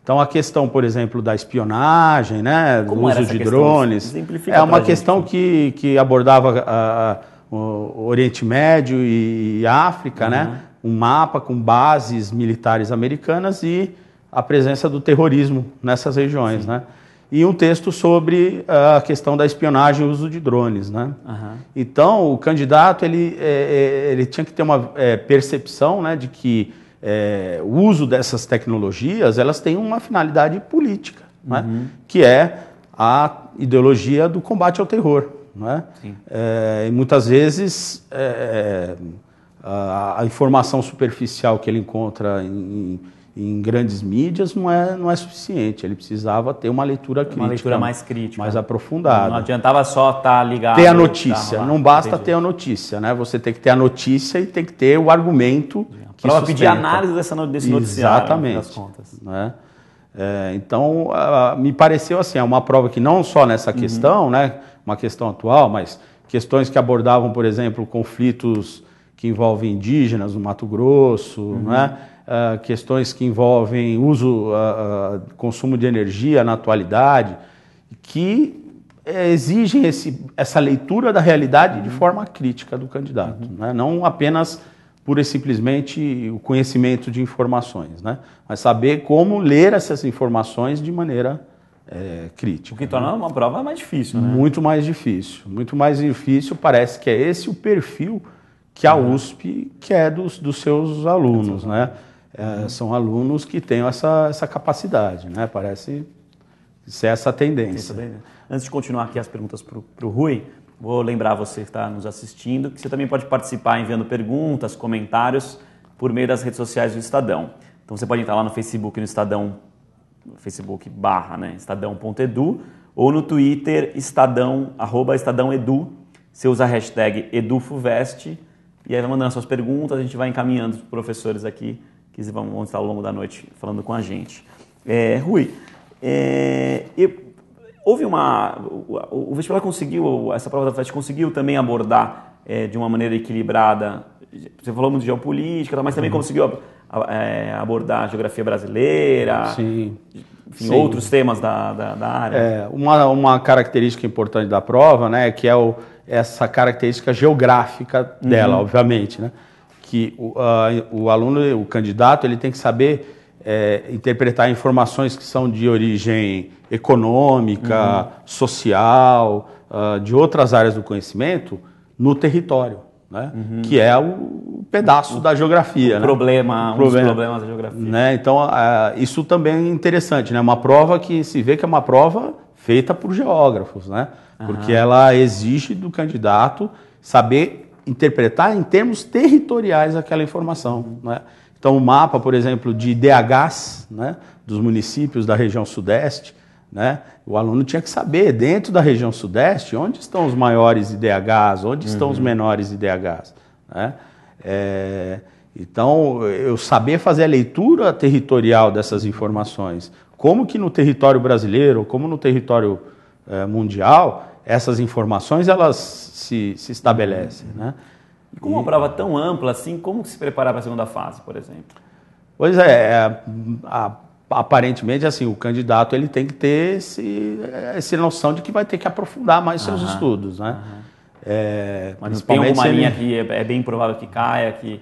Então, a questão, por exemplo, da espionagem, né, do uso de drones, é uma questão que abordava o Oriente Médio e África, né, um mapa com bases militares americanas e a presença do terrorismo nessas regiões, né? E um texto sobre a questão da espionagem e uso de drones, né? Então, o candidato ele tinha que ter uma percepção, né, de que o uso dessas tecnologias, elas têm uma finalidade política, né? Que é a ideologia do combate ao terror, né? E muitas vezes a informação superficial que ele encontra em grandes mídias não é suficiente, ele precisava ter uma leitura crítica. Uma leitura mais crítica. Mais aprofundada. Não adiantava só estar ligado. Ter a notícia, não basta ter a notícia, né? Você tem que ter a notícia e tem que ter o argumento. Para pedir análise desse noticiário. Exatamente. Das contas. Né? Então, me pareceu assim, é uma prova que não só nessa questão, né, uma questão atual, mas questões que abordavam, por exemplo, conflitos que envolvem indígenas no Mato Grosso, né, questões que envolvem consumo de energia na atualidade, que exigem essa leitura da realidade de forma crítica do candidato, né, não apenas pura e simplesmente o conhecimento de informações, né? Mas saber como ler essas informações de maneira crítica. O que torna uma prova mais difícil, né? Muito mais difícil. Muito mais difícil, parece que é esse o perfil que a USP quer dos seus alunos, né? São alunos que têm essa capacidade, né? Parece ser essa tendência. Antes de continuar aqui as perguntas para o Rui, vou lembrar você que está nos assistindo que você também pode participar enviando perguntas, comentários por meio das redes sociais do Estadão. Então você pode entrar lá no Facebook, no Estadão, Facebook / né, estadão.edu, ou no Twitter, @estadão_edu. Você usa a hashtag EduFuvest e aí vai mandando suas perguntas, a gente vai encaminhando os professores aqui que vão estar ao longo da noite falando com a gente. Rui, houve o vestibular conseguiu, essa prova da FUVEST conseguiu também abordar de uma maneira equilibrada, você falou muito de geopolítica, mas também conseguiu abordar a geografia brasileira, Sim. Enfim, outros temas da área? Uma característica importante da prova, né, que é essa característica geográfica dela, obviamente, né, que o aluno, o candidato, ele tem que saber interpretar informações que são de origem econômica, social, de outras áreas do conhecimento no território, né? Que é o pedaço da geografia. Um dos problemas da geografia. Né? Então, isso também é interessante, né? Uma prova que se vê que é uma prova feita por geógrafos, né? Porque ela exige do candidato saber interpretar em termos territoriais aquela informação, né? Então, o mapa, por exemplo, de IDHs, né, dos municípios da região sudeste, né, o aluno tinha que saber, dentro da região sudeste, onde estão os maiores IDHs, onde estão os menores IDHs. Né? Então, eu saber fazer a leitura territorial dessas informações, como que no território brasileiro, como no território mundial, essas informações elas se estabelecem. Né? E com uma prova tão ampla assim, como se preparar para a segunda fase, por exemplo? Pois aparentemente, assim, o candidato ele tem que ter essa noção de que vai ter que aprofundar mais seus estudos, né? Mas tem alguma linha que é bem provável que caia, que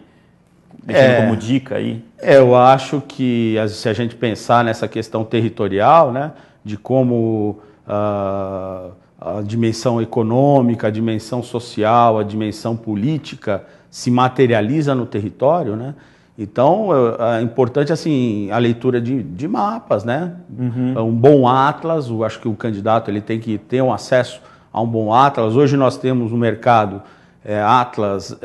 deixando como dica aí? Eu acho que se a gente pensar nessa questão territorial, né, de como a dimensão econômica, a dimensão social, a dimensão política se materializa no território, né? Então, é importante assim, a leitura de mapas, né? Um bom atlas, eu acho que o candidato ele tem que ter um acesso a um bom atlas. Hoje nós temos no mercado atlas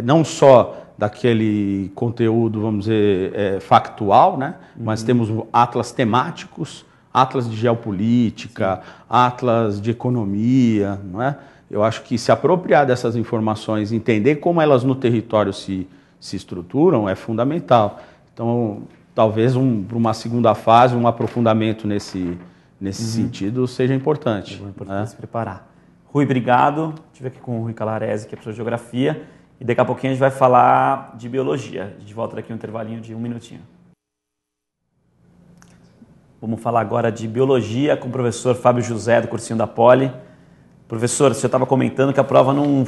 não só daquele conteúdo, vamos dizer, factual, né? Mas temos atlas temáticos, atlas de geopolítica, atlas de economia, não é? Eu acho que se apropriar dessas informações, entender como elas no território se estruturam, é fundamental. Então, talvez para uma segunda fase, um aprofundamento nesse sentido seja importante. É importante se preparar. Rui, obrigado. Estive aqui com o Rui Calarese, que é professor de Geografia, e daqui a pouquinho a gente vai falar de Biologia. A gente volta daqui um intervalinho de 1 minutinho. Vamos falar agora de Biologia com o professor Fábio José, do cursinho da Poli. Professor, você estava comentando que a prova não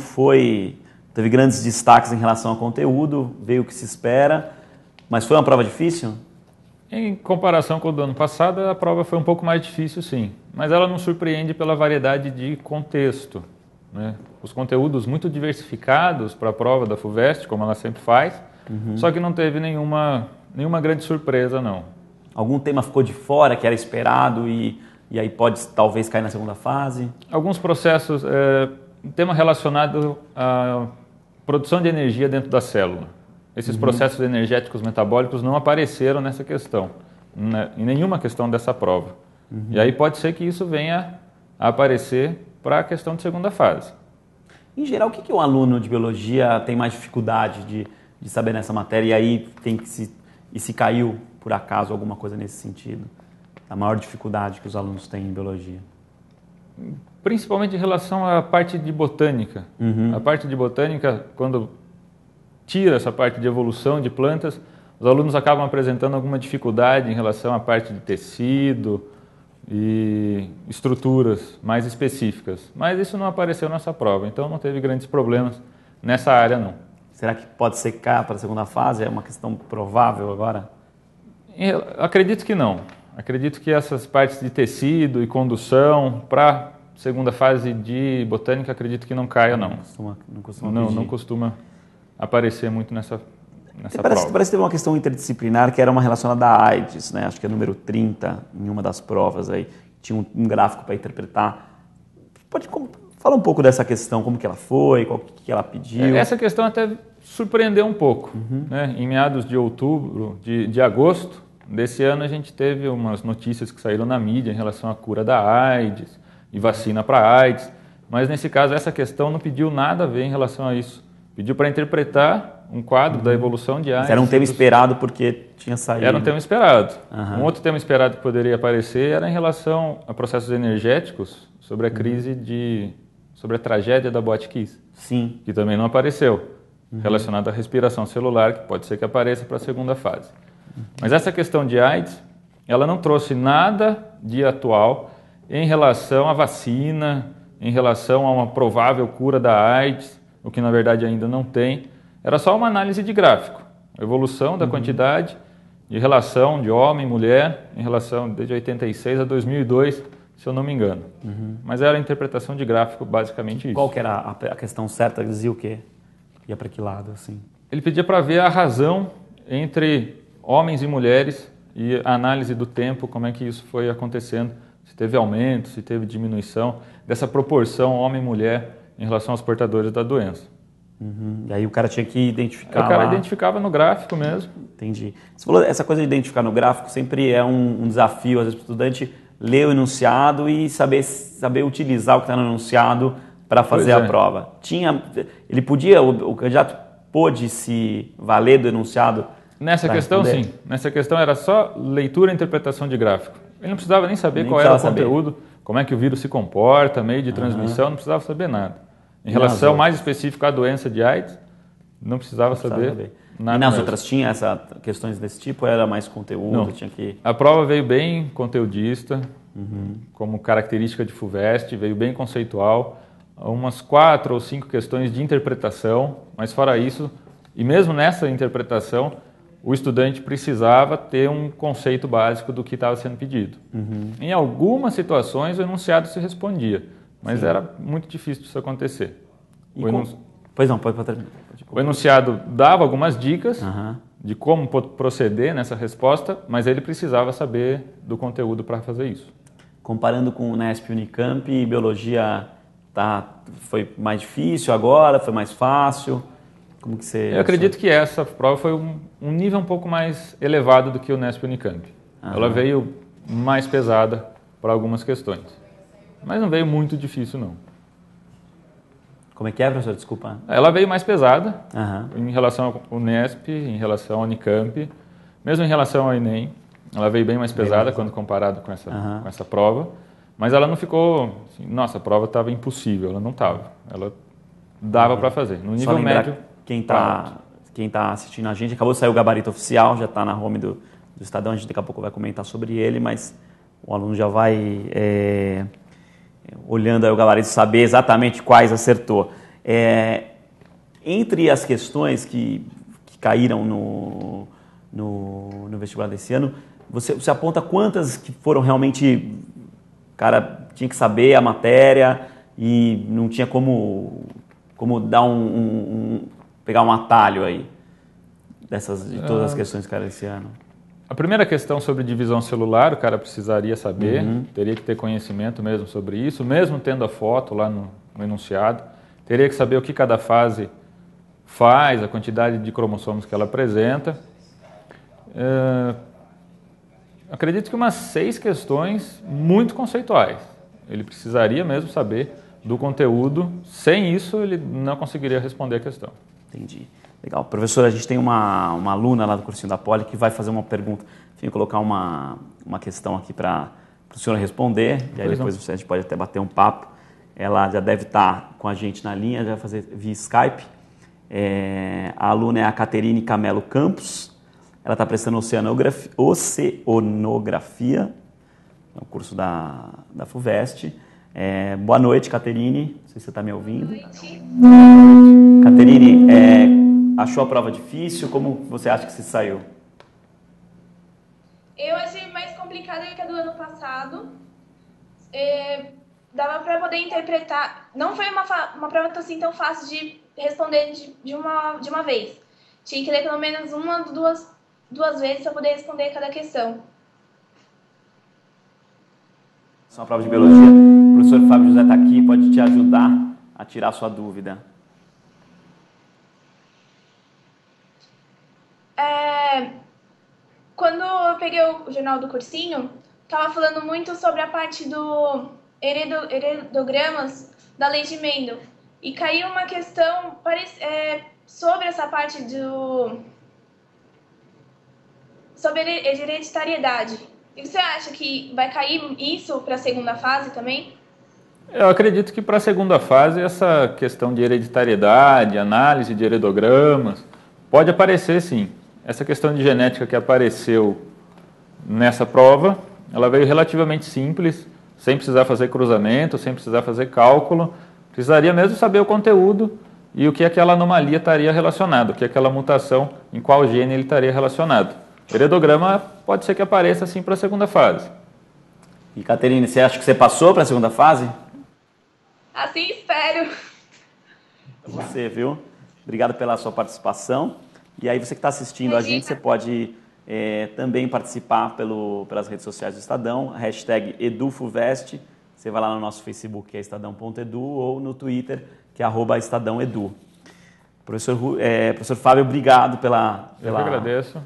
teve grandes destaques em relação ao conteúdo, veio o que se espera, mas foi uma prova difícil? Em comparação com o do ano passado, a prova foi um pouco mais difícil, sim. Mas ela nos surpreende pela variedade de contexto, né? Os conteúdos muito diversificados para a prova da FUVEST, como ela sempre faz, só que não teve nenhuma grande surpresa, não. Algum tema ficou de fora que era esperado e aí pode talvez cair na segunda fase? Alguns processos, um tema relacionado à produção de energia dentro da célula. Esses processos energéticos metabólicos não apareceram nessa questão, em nenhuma questão dessa prova. E aí pode ser que isso venha a aparecer para a questão de segunda fase. Em geral, o que o aluno de biologia tem mais dificuldade de saber nessa matéria e aí se caiu por acaso, alguma coisa nesse sentido? A maior dificuldade que os alunos têm em biologia? Principalmente em relação à parte de botânica. A parte de botânica, quando tira essa parte de evolução de plantas, os alunos acabam apresentando alguma dificuldade em relação à parte de tecido e estruturas mais específicas. Mas isso não apareceu nessa prova, então não teve grandes problemas nessa área, não. Será que pode secar para a segunda fase? É uma questão provável agora? Acredito que não. Acredito que essas partes de tecido e condução para segunda fase de botânica, acredito que não caia, não. Não costuma aparecer muito nessa prova. Parece que teve uma questão interdisciplinar que era uma relacionada à AIDS, né? Acho que é número 30 em uma das provas aí. Tinha um gráfico para interpretar. Pode falar um pouco dessa questão, como que ela foi, qual que ela pediu? Essa questão até surpreendeu um pouco. Né? Em meados de outubro, de agosto desse ano, a gente teve umas notícias que saíram na mídia em relação à cura da AIDS e vacina para AIDS, mas nesse caso essa questão não pediu nada a ver em relação a isso. Pediu para interpretar um quadro da evolução de AIDS. Mas era um tema esperado porque tinha saído. Era um tema esperado. Um outro tema esperado que poderia aparecer era em relação a processos energéticos sobre a crise sobre a tragédia da Botkiss. Sim. Que também não apareceu. Relacionado à respiração celular, que pode ser que apareça para a segunda fase. Mas essa questão de AIDS, ela não trouxe nada de atual em relação à vacina, em relação a uma provável cura da AIDS, o que na verdade ainda não tem. Era só uma análise de gráfico, a evolução da quantidade de relação de homem e mulher em relação desde 86 a 2002, se eu não me engano. Mas era a interpretação de gráfico, basicamente isso. Qual que era a questão certa? Dizia o quê? Ia para que lado, assim? Ele pedia para ver a razão entre homens e mulheres e a análise do tempo, como é que isso foi acontecendo, se teve aumento, se teve diminuição dessa proporção homem-mulher em relação aos portadores da doença. E aí o cara tinha que identificar. O cara identificava no gráfico mesmo. Entendi. Você falou, essa coisa de identificar no gráfico sempre é um desafio, às vezes, para o estudante ler o enunciado e saber utilizar o que está no enunciado para fazer a prova. O candidato pôde se valer do enunciado? Nessa questão, sim. Nessa questão era só leitura e interpretação de gráfico. Ele não precisava nem saber qual era o conteúdo, como é que o vírus se comporta, meio de transmissão, não precisava saber nada. Em relação mais específica à doença de AIDS, não precisava saber nada. E nas outras tinha questões desse tipo? Ou era mais conteúdo? Não. A prova veio bem conteudista, como característica de FUVEST, veio bem conceitual. Umas 4 ou 5 questões de interpretação, mas fora isso, e mesmo nessa interpretação, o estudante precisava ter um conceito básico do que estava sendo pedido. Em algumas situações, o enunciado se respondia, mas era muito difícil disso acontecer. Pois não, pode terminar. O enunciado dava algumas dicas de como proceder nessa resposta, mas ele precisava saber do conteúdo para fazer isso. Comparando com o Unesp e Unicamp, biologia foi mais difícil agora, foi mais fácil? Como que você... Eu acredito que essa prova foi um nível um pouco mais elevado do que o Unesp e Unicamp. Ela veio mais pesada para algumas questões, mas não veio muito difícil, não. Como é que é, professor? Desculpa. Ela veio mais pesada em relação ao Unesp, em relação ao Unicamp, mesmo em relação ao Enem. Ela veio bem mais pesada quando comparado com essa prova, mas ela não ficou assim, nossa, a prova estava impossível, ela não estava. Ela dava para fazer. No nível médio... Quem está assistindo a gente, acabou de sair o gabarito oficial, já está na home do Estadão, a gente daqui a pouco vai comentar sobre ele, mas o aluno já vai olhando aí o gabarito saber exatamente quais acertou. Entre as questões que caíram no vestibular desse ano, você aponta quantas que foram realmente, o cara tinha que saber a matéria e não tinha como dar pegar um atalho aí de todas as questões que caíram esse ano? A primeira questão sobre divisão celular, o cara precisaria saber, teria que ter conhecimento mesmo sobre isso, mesmo tendo a foto lá no enunciado, teria que saber o que cada fase faz, a quantidade de cromossomos que ela apresenta. Acredito que umas 6 questões muito conceituais. Ele precisaria mesmo saber do conteúdo, sem isso ele não conseguiria responder a questão. Entendi. Legal. Professor, a gente tem uma aluna lá do cursinho da Poli que vai fazer uma pergunta. Enfim, colocar uma questão aqui para o senhor responder, e aí depois a gente pode até bater um papo. Ela já deve estar com a gente na linha, já vai fazer via Skype. A aluna é a Caterine Camelo Campos. Ela está prestando oceanografia, no curso da FUVEST. Boa noite, Caterine. Não sei se você está me ouvindo. Boa noite. Caterine, achou a prova difícil? Como você acha que se saiu? Eu achei mais complicada que a do ano passado. Dava para poder interpretar. Não foi uma prova assim tão fácil de responder de uma vez. Tinha que ler pelo menos uma, duas vezes para poder responder cada questão. Essa é uma prova de biologia. O professor Fábio José está aqui, pode te ajudar a tirar a sua dúvida. Quando eu peguei o jornal do cursinho, estava falando muito sobre a parte do heredogramas da lei de Mendel. E caiu uma questão sobre essa parte sobre hereditariedade. E você acha que vai cair isso para a segunda fase também? Eu acredito que para a segunda fase essa questão de hereditariedade, análise de heredogramas, pode aparecer sim. Essa questão de genética que apareceu nessa prova, ela veio relativamente simples, sem precisar fazer cruzamento, sem precisar fazer cálculo. Precisaria mesmo saber o conteúdo e o que aquela anomalia estaria relacionada, o que aquela mutação, em qual gene ele estaria relacionado. O heredograma pode ser que apareça assim para a segunda fase. E, Caterine, você acha que você passou para a segunda fase? Assim espero. Você, viu? Obrigado pela sua participação. E aí você que está assistindo a gente, você pode também participar pelas redes sociais do Estadão, hashtag EduFuvest. Você vai lá no nosso Facebook, que é estadão.edu, ou no Twitter, que é @estadãoedu. Professor Fábio, obrigado pela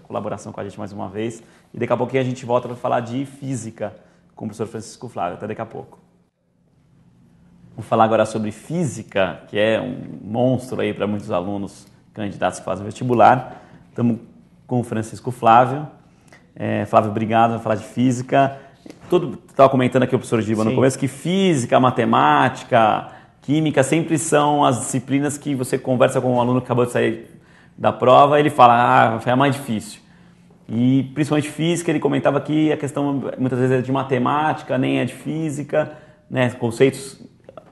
colaboração com a gente mais uma vez. E daqui a pouquinho a gente volta para falar de física com o professor Francisco Flávio. Até daqui a pouco. Vamos falar agora sobre física, que é um monstro aí para muitos alunos candidatos que fazem vestibular. Estamos com o Francisco Flávio. Flávio, obrigado. Vamos falar de física. Estava comentando aqui o professor Giba no começo que física, matemática, química sempre são as disciplinas que você conversa com um aluno que acabou de sair da prova, ele fala, foi a mais difícil. E principalmente física, ele comentava que a questão muitas vezes é de matemática, nem é de física, né? Conceitos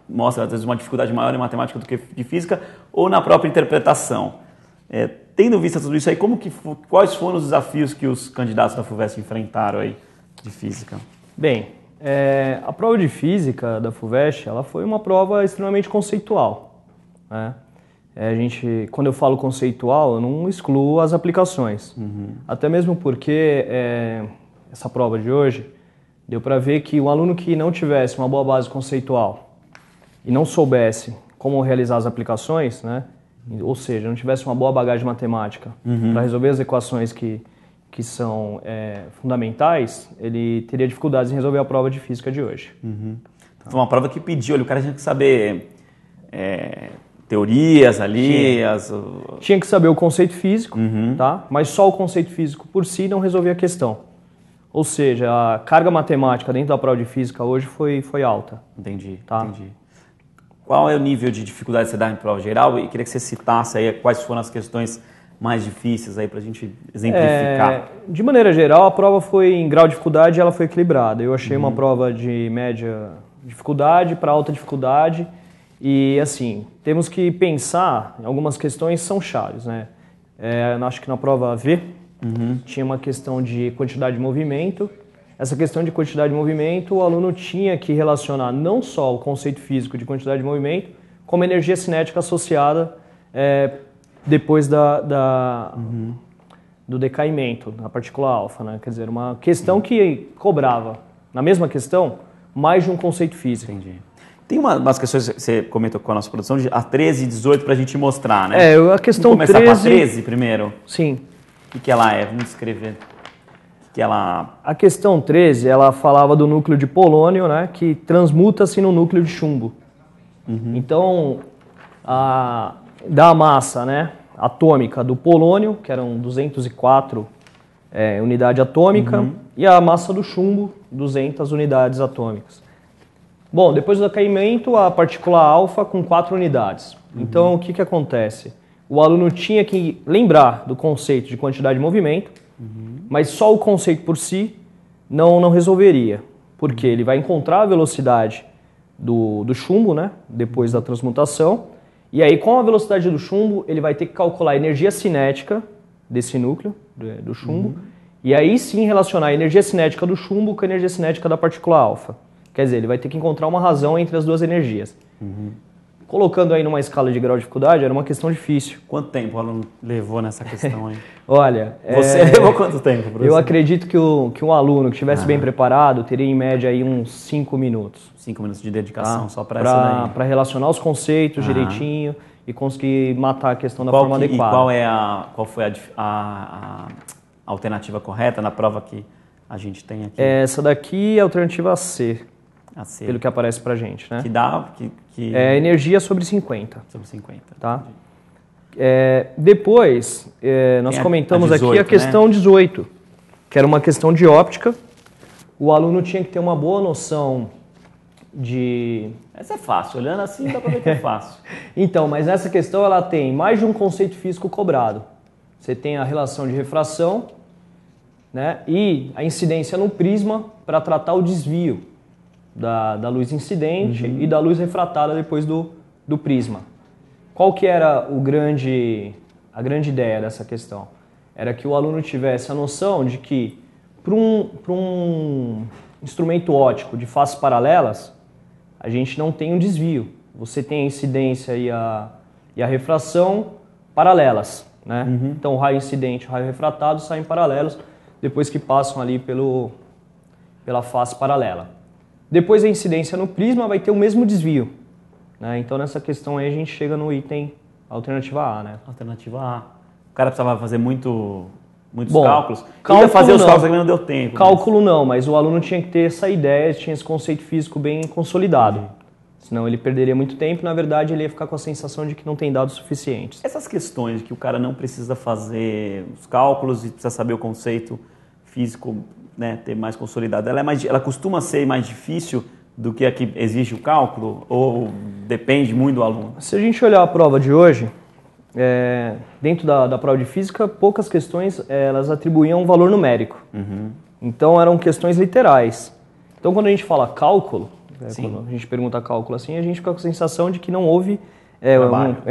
mostram às vezes uma dificuldade maior em matemática do que de física, ou na própria interpretação. Tendo visto tudo isso aí, quais foram os desafios que os candidatos da FUVEST enfrentaram aí de física? Bem, a prova de física da FUVEST, ela foi uma prova extremamente conceitual, né? Quando eu falo conceitual, eu não excluo as aplicações. Até mesmo porque essa prova de hoje deu para ver que um aluno que não tivesse uma boa base conceitual e não soubesse como realizar as aplicações, né? Ou seja, não tivesse uma boa bagagem matemática para resolver as equações que são fundamentais, ele teria dificuldades em resolver a prova de física de hoje. Foi uma prova que pediu, o cara tinha que saber teorias ali. Tinha que saber o conceito físico, tá? Mas só o conceito físico por si não resolvia a questão. Ou seja, a carga matemática dentro da prova de física hoje foi alta. Entendi, tá? Entendi. Qual é o nível de dificuldade que você dá em prova geral? E queria que você citasse aí quais foram as questões mais difíceis aí para a gente exemplificar. De maneira geral, a prova foi em grau de dificuldade, ela foi equilibrada. Eu achei uma prova de média dificuldade para alta dificuldade e assim, temos que pensar em algumas questões que são chaves, né? Acho que na prova V tinha uma questão de quantidade de movimento. Essa questão de quantidade de movimento, o aluno tinha que relacionar não só o conceito físico de quantidade de movimento, como energia cinética associada depois do decaimento da partícula alfa, né? Quer dizer, uma questão que cobrava, na mesma questão, mais de um conceito físico. Entendi. Tem umas questões que você comentou com a nossa produção, de a 13 e 18, para a gente mostrar, né? A questão Vamos começar 13... com a 13 primeiro? Sim. O que ela é? Vamos descrever. A questão 13, ela falava do núcleo de polônio, né, que transmuta-se no núcleo de chumbo. Então, da massa, né, atômica do polônio, que eram 204 unidade atômica, e a massa do chumbo, 200 unidades atômicas. Bom, depois do decaimento, a partícula alfa com 4 unidades. Então, o que acontece? O aluno tinha que lembrar do conceito de quantidade de movimento, mas só o conceito por si não resolveria. Porque ele vai encontrar a velocidade do chumbo, né, depois da transmutação, e aí com a velocidade do chumbo, ele vai ter que calcular a energia cinética desse núcleo, do chumbo, e aí sim relacionar a energia cinética do chumbo com a energia cinética da partícula alfa. Quer dizer, ele vai ter que encontrar uma razão entre as duas energias. Colocando aí numa escala de grau de dificuldade, era uma questão difícil. Quanto tempo o aluno levou nessa questão aí? Olha... Você levou quanto tempo, professor? Eu acredito que um aluno que estivesse bem preparado teria em média aí uns 5 minutos. 5 minutos de dedicação só para essa daí. Para relacionar os conceitos direitinho e conseguir matar a questão da forma adequada. E qual foi a alternativa correta na prova que a gente tem aqui? Essa daqui é a alternativa C. A C. Pelo que aparece pra gente, né? Que dá... É energia sobre 50. Sobre 50. Tá? Depois, nós comentamos a 18, aqui a questão 18, que era uma questão de óptica. O aluno tinha que ter uma boa noção de... Essa é fácil, olhando assim dá pra ver que é fácil. Então, mas nessa questão ela tem mais de um conceito físico cobrado. Você tem a relação de refração, né, e a incidência no prisma para tratar o desvio da luz incidente e da luz refratada depois do prisma. Qual que era a grande ideia dessa questão? Era que o aluno tivesse a noção de que para um instrumento óptico de faces paralelas, a gente não tem um desvio. Você tem a incidência e a refração paralelas, né? Então o raio incidente e o raio refratado saem paralelos depois que passam ali pela face paralela. Depois a incidência no prisma vai ter o mesmo desvio, né? Então nessa questão aí a gente chega no item alternativa A, né? Alternativa A. O cara precisava fazer muitos Bom, cálculos. Ele ia fazer os cálculos, mas não deu tempo. Cálculo não, mas o aluno tinha que ter essa ideia, tinha esse conceito físico bem consolidado. Senão ele perderia muito tempo, na verdade ele ia ficar com a sensação de que não tem dados suficientes. Essas questões que o cara não precisa fazer os cálculos e precisa saber o conceito físico, né, ter mais consolidado, ela costuma ser mais difícil do que a que exige o cálculo ou depende muito do aluno? Se a gente olhar a prova de hoje, dentro da prova de física, poucas questões elas atribuíam um valor numérico. Então eram questões literais. Então quando a gente fala cálculo, quando a gente pergunta cálculo assim, a gente fica com a sensação de que não houve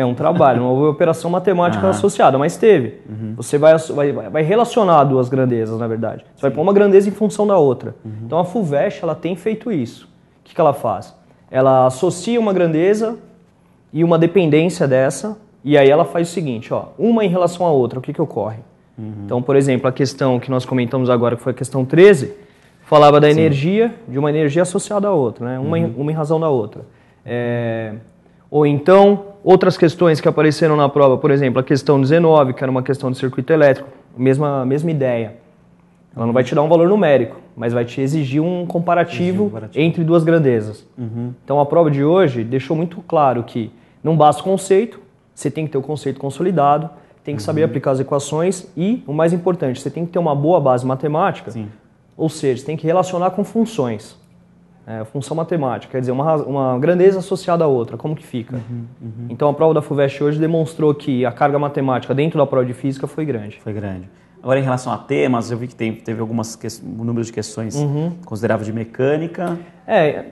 um trabalho, não houve operação matemática associada, mas teve. Você vai relacionar duas grandezas, na verdade. Você vai pôr uma grandeza em função da outra. Então a FUVEST ela tem feito isso. O que ela faz? Ela associa uma grandeza e uma dependência dessa, e aí ela faz o seguinte, uma em relação à outra, o que ocorre? Então, por exemplo, a questão que nós comentamos agora, que foi a questão 13, falava da energia, de uma energia associada à outra, né? Uma em razão da outra. Ou então, outras questões que apareceram na prova, por exemplo, a questão 19, que era uma questão de circuito elétrico, mesma ideia. Ela não vai te dar um valor numérico, mas vai te exigir um comparativo entre duas grandezas. Então a prova de hoje deixou muito claro que não basta o conceito, você tem que ter o conceito consolidado, tem que saber aplicar as equações e, o mais importante, você tem que ter uma boa base matemática, ou seja, você tem que relacionar com funções. Função matemática, quer dizer, uma grandeza associada à outra, como que fica? Então a prova da FUVEST hoje demonstrou que a carga matemática dentro da prova de física foi grande. Foi grande. Agora, em relação a temas, eu vi que teve um número de questões considerável de mecânica.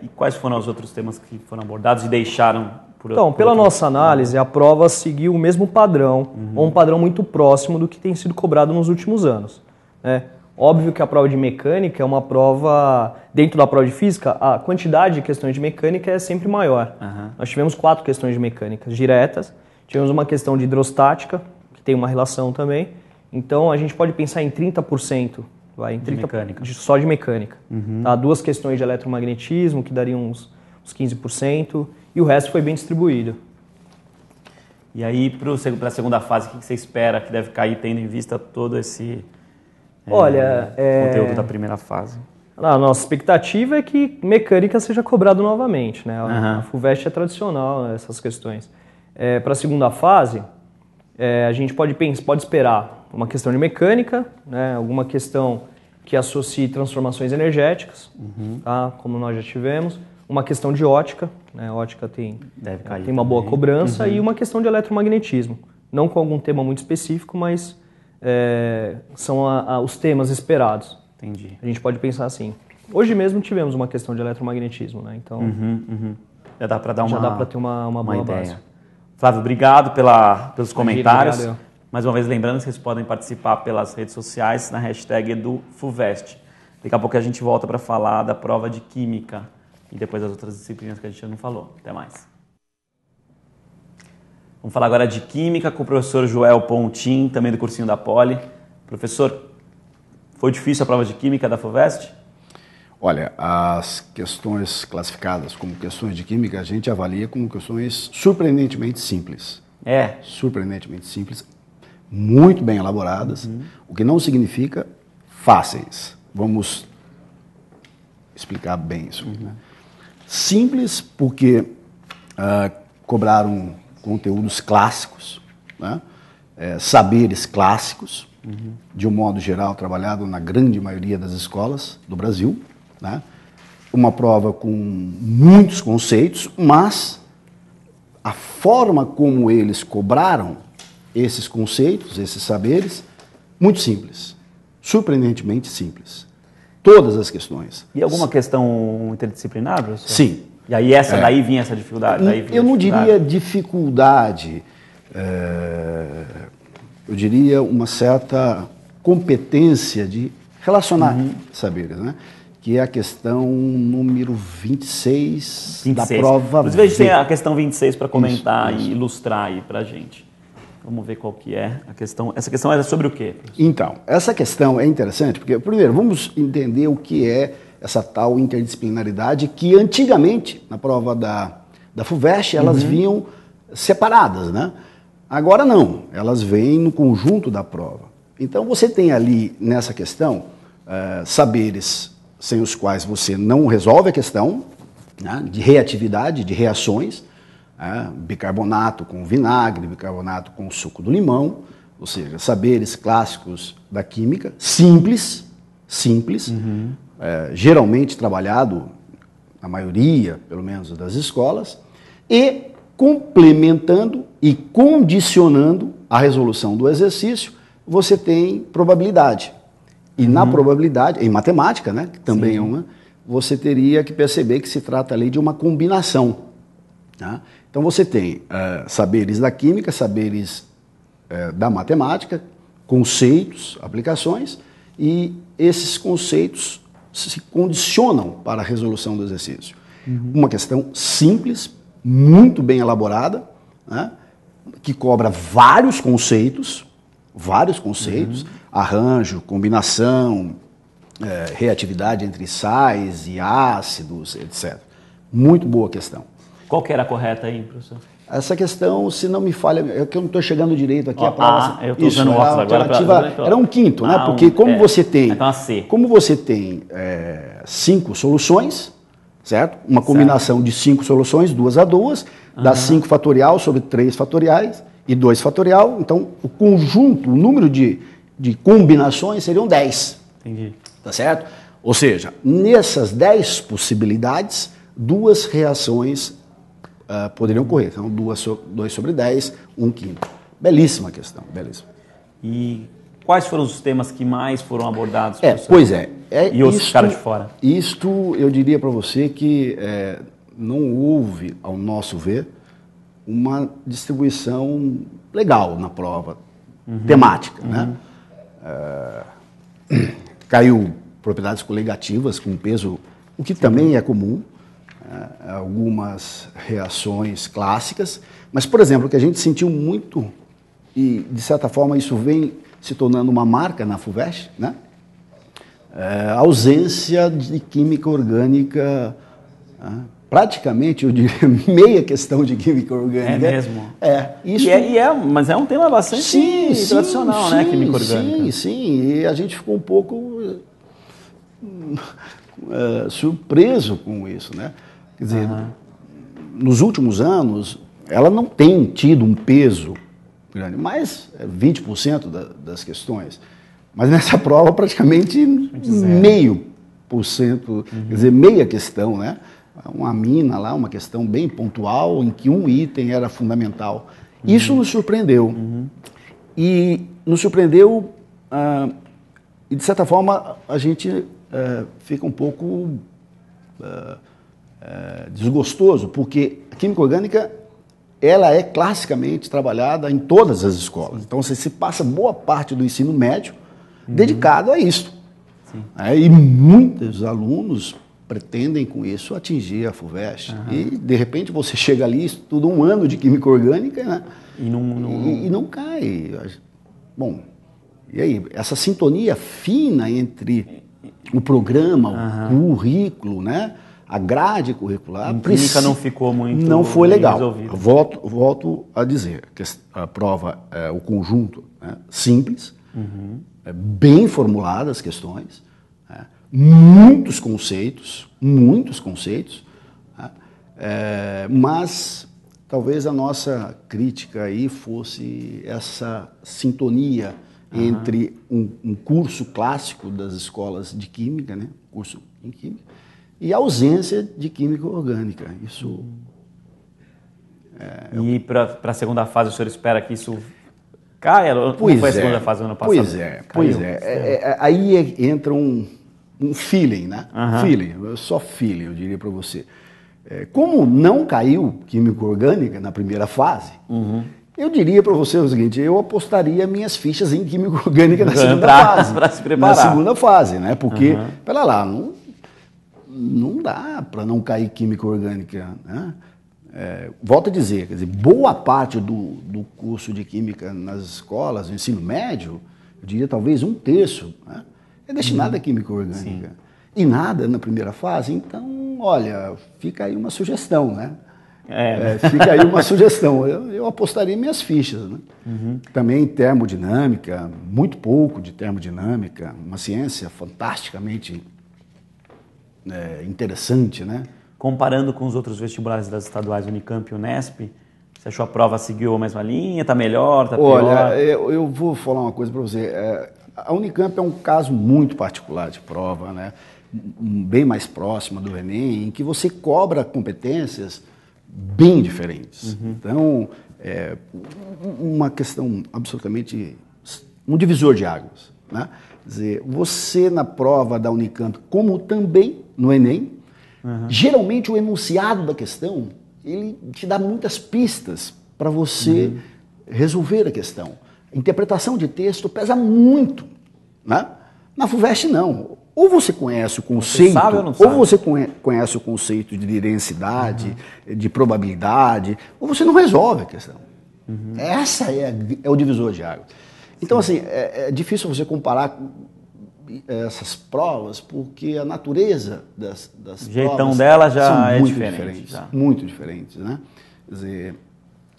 E quais foram os outros temas que foram abordados e deixaram por Então, pela nossa análise, a prova seguiu o mesmo padrão, ou um padrão muito próximo do que tem sido cobrado nos últimos anos. Óbvio que a prova de mecânica é uma prova, dentro da prova de física, a quantidade de questões de mecânica é sempre maior. Nós tivemos 4 questões de mecânica diretas, tivemos uma questão de hidrostática, que tem uma relação também. Então a gente pode pensar em 30%, só de mecânica. Tá? 2 questões de eletromagnetismo, que dariam uns 15%, e o resto foi bem distribuído. E aí, para a segunda fase, o que você espera que deve cair, tendo em vista todo esse conteúdo da primeira fase? A nossa expectativa é que mecânica seja cobrado novamente, né? A FUVEST é tradicional nessas questões. Para a segunda fase, a gente pode esperar uma questão de mecânica, né, alguma questão que associe transformações energéticas, tá, como nós já tivemos, uma questão de ótica, né, ótica tem uma boa cobrança, e uma questão de eletromagnetismo, não com algum tema muito específico, mas são os temas esperados. Entendi. A gente pode pensar assim. Hoje mesmo tivemos uma questão de eletromagnetismo, né? Então Já dá para dar ter uma boa ideia. base. Flávio, obrigado pelos comentários. Obrigado. Mais uma vez lembrando que vocês podem participar pelas redes sociais na hashtag EduFuvest. Daqui a pouco a gente volta para falar da prova de Química e depois das outras disciplinas que a gente não falou. Até mais. Vamos falar agora de Química com o professor Joel Pontin, também do cursinho da Poli. Professor, foi difícil a prova de Química da FUVEST? Olha, as questões classificadas como questões de Química a gente avalia como questões surpreendentemente simples. Surpreendentemente simples, muito bem elaboradas, o que não significa fáceis. Vamos explicar bem isso. Né? Simples porque cobraram conteúdos clássicos, né? Saberes clássicos, de um modo geral trabalhado na grande maioria das escolas do Brasil, né? Uma prova com muitos conceitos, mas a forma como eles cobraram esses conceitos, esses saberes, muito simples, surpreendentemente simples. Todas as questões. E alguma questão interdisciplinar, professor? Sim. E aí daí vinha essa dificuldade? Eu não diria dificuldade, eu diria uma certa competência de relacionar saberes, né? Que é a questão número 26 da prova. Inclusive a gente tem a questão 26 para comentar isso. e ilustrar aí para a gente. Vamos ver qual que é a questão. Essa questão é sobre o quê, professor? Então, essa questão é interessante, porque, primeiro, vamos entender o que é essa tal interdisciplinaridade que, antigamente, na prova da FUVEST, elas vinham separadas, né? Agora não, elas vêm no conjunto da prova. Então, você tem ali, nessa questão, saberes sem os quais você não resolve a questão, né? De reatividade, de reações, bicarbonato com vinagre, bicarbonato com suco do limão, ou seja, saberes clássicos da química, simples, geralmente trabalhado, na maioria, pelo menos, das escolas, e complementando e condicionando a resolução do exercício, você tem probabilidade. E na probabilidade, em matemática, né, que também é uma, você teria que perceber que se trata ali de uma combinação. Tá? Então você tem saberes da química, saberes da matemática, conceitos, aplicações, e esses conceitos se condicionam para a resolução do exercício. Uma questão simples, muito bem elaborada, né, que cobra vários conceitos, arranjo, combinação, reatividade entre sais e ácidos, etc. Muito boa questão. Qual que era a correta aí, professor? Essa questão, se não me falha, é que eu não estou chegando direito aqui. A prova, eu estou usando o óculos agora. Era um quinto, né? Porque como você tem, como você tem 5 soluções, certo? Uma combinação de 5 soluções, 2 a 2, dá 5 fatorial sobre 3 fatoriais e 2 fatorial. Então, o conjunto, o número de combinações seriam 10. Entendi. Tá certo? Ou seja, nessas 10 possibilidades, 2 reações poderiam ocorrer. Então, 2 sobre 10, 1 quinto. Belíssima questão, belíssima. E quais foram os temas que mais foram abordados? Pois é. E outros ficaram de fora? Isto, eu diria para você que não houve, ao nosso ver, uma distribuição legal na prova temática. Né? Caiu propriedades coligativas com peso, o que também é comum, algumas reações clássicas, mas, por exemplo, o que a gente sentiu muito, e de certa forma isso vem se tornando uma marca na FUVEST, né? A ausência de química orgânica, praticamente, eu diria, meia questão de química orgânica. É mesmo? Isso... Mas é um tema bastante tradicional, né, química orgânica. Sim, e a gente ficou um pouco surpreso com isso, né? Quer dizer, nos últimos anos, ela não tem tido um peso grande, mas 20% das questões. Mas nessa prova praticamente meio por cento, quer dizer, meia questão, né? Uma mina lá, uma questão bem pontual, em que um item era fundamental. Isso nos surpreendeu. E nos surpreendeu, e de certa forma a gente fica um pouco desgostoso, porque a química orgânica ela é classicamente trabalhada em todas as escolas. Então você se passa boa parte do ensino médio dedicado a isso. E muitos alunos pretendem com isso atingir a FUVEST. E de repente você chega ali, estuda um ano de química orgânica, né? E não cai. Bom, e aí? Essa sintonia fina entre o programa, o currículo, né? A grade curricular. Em química não ficou muito. Não foi legal. Resolvido. Volto a dizer que a prova é o conjunto, né? Simples, bem formuladas as questões, né? muitos conceitos, né? Mas talvez a nossa crítica aí fosse essa sintonia entre um curso clássico das escolas de química, né? Curso em química, e a ausência de química orgânica. Isso. E para a segunda fase, o senhor espera que isso caia? Como foi a segunda fase do ano passado? Pois é. Aí entra um feeling, né? Feeling, só feeling, eu diria para você. Como não caiu química orgânica na primeira fase, eu diria para você o seguinte: eu apostaria minhas fichas em química orgânica na segunda fase. Para se preparar. Na segunda fase, né? Porque, pera lá, não dá para não cair química orgânica, né? Volto a dizer, quer dizer, boa parte do curso de química nas escolas, no ensino médio, eu diria talvez 1/3, né? É destinado à química orgânica. Sim. E nada na primeira fase, então, olha, fica aí uma sugestão, né? Fica aí uma sugestão. Eu apostaria minhas fichas, né? Também termodinâmica, muito pouco de termodinâmica, uma ciência fantasticamente interessante, né? Comparando com os outros vestibulares das estaduais Unicamp e Unesp, você achou a prova seguiu a mesma linha? Está melhor? Está pior? Olha, eu vou falar uma coisa para você. A Unicamp é um caso muito particular de prova, né? Bem mais próxima do Enem, em que você cobra competências bem diferentes. Então, uma questão absolutamente... um divisor de águas, né? Quer dizer, você na prova da Unicamp, como também no Enem, geralmente o enunciado da questão, ele te dá muitas pistas para você resolver a questão. A interpretação de texto pesa muito, né? Na FUVEST não. Ou você conhece o conceito, ou você conhece o conceito de densidade, de probabilidade, ou você não resolve a questão. Essa é o divisor de águas. Então, assim, é difícil você comparar essas provas, porque a natureza das o jeitão provas dela já são é muito diferente. Muito diferentes, né? Quer dizer,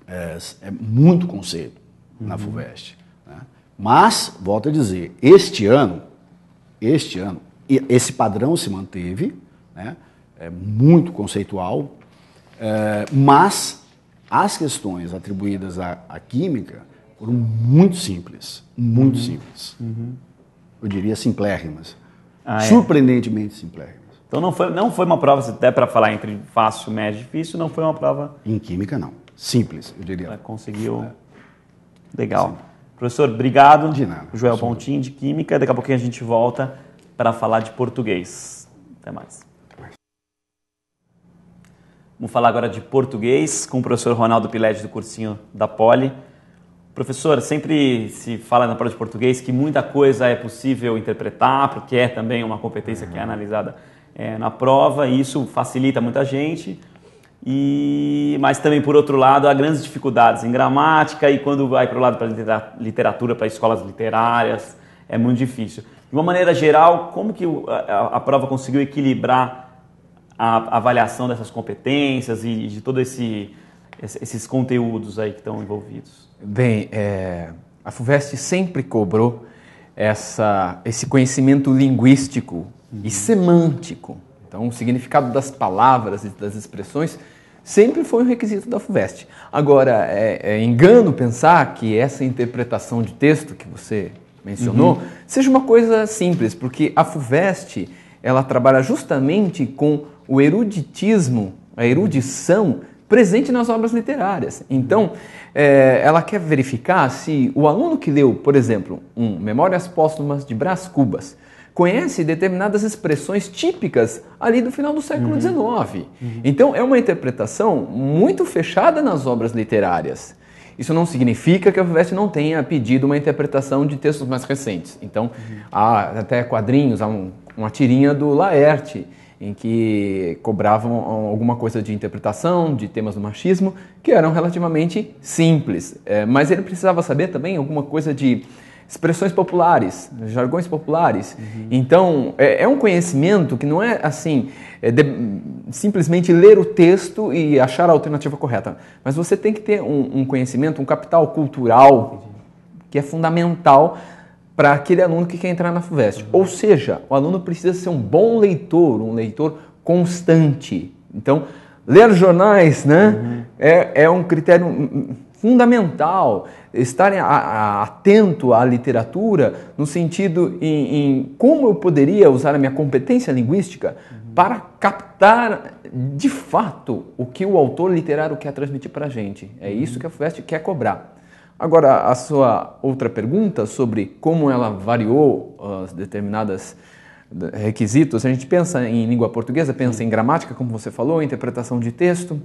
é muito conceito na FUVEST, né? Mas, volto a dizer, este ano, esse padrão se manteve, né? É muito conceitual, mas as questões atribuídas à química foram muito simples, eu diria simplérrimas, surpreendentemente simplérrimas. Então não foi uma prova, se der para falar entre fácil, médio e difícil, não foi uma prova... Em química não, simples, eu diria. Ela conseguiu... Legal. Sim. Professor, obrigado. De nada. Joel Pontin, de Química. Daqui a pouquinho a gente volta para falar de português. Até mais. Vamos falar agora de português com o professor Ronaldo Pilete, do cursinho da Poli. Professor, sempre se fala na prova de português que muita coisa é possível interpretar, porque é também uma competência que é analisada na prova, e isso facilita muita gente. Mas também, por outro lado, há grandes dificuldades em gramática, e quando vai para o lado para literatura, para escolas literárias, é muito difícil. De uma maneira geral, como que a prova conseguiu equilibrar a avaliação dessas competências e de todos esses conteúdos aí que estão envolvidos? Bem, a FUVEST sempre cobrou esse conhecimento linguístico e semântico. Então, o significado das palavras e das expressões sempre foi um requisito da FUVEST. Agora, é engano pensar que essa interpretação de texto que você mencionou seja uma coisa simples, porque a FUVEST ela trabalha justamente com o eruditismo, a erudição presente nas obras literárias. Então, ela quer verificar se o aluno que leu, por exemplo, Memórias Póstumas de Brás Cubas, conhece determinadas expressões típicas ali do final do século XIX. Então, é uma interpretação muito fechada nas obras literárias. Isso não significa que a FUVEST não tenha pedido uma interpretação de textos mais recentes. Então, há até quadrinhos, há uma tirinha do Laerte, em que cobravam alguma coisa de interpretação, de temas do machismo, que eram relativamente simples. Mas ele precisava saber também alguma coisa de expressões populares, jargões populares. Então, é um conhecimento que não é assim, simplesmente ler o texto e achar a alternativa correta. Mas você tem que ter um conhecimento, um capital cultural que é fundamental para aquele aluno que quer entrar na FUVEST. Ou seja, o aluno precisa ser um bom leitor, um leitor constante. Então, ler jornais, né, é um critério fundamental. Estar atento à literatura no sentido em como eu poderia usar a minha competência linguística para captar de fato o que o autor literário quer transmitir para a gente. É isso que a FUVEST quer cobrar. Agora, a sua outra pergunta sobre como ela variou os determinados requisitos, a gente pensa em língua portuguesa, pensa em gramática, como você falou, interpretação de texto,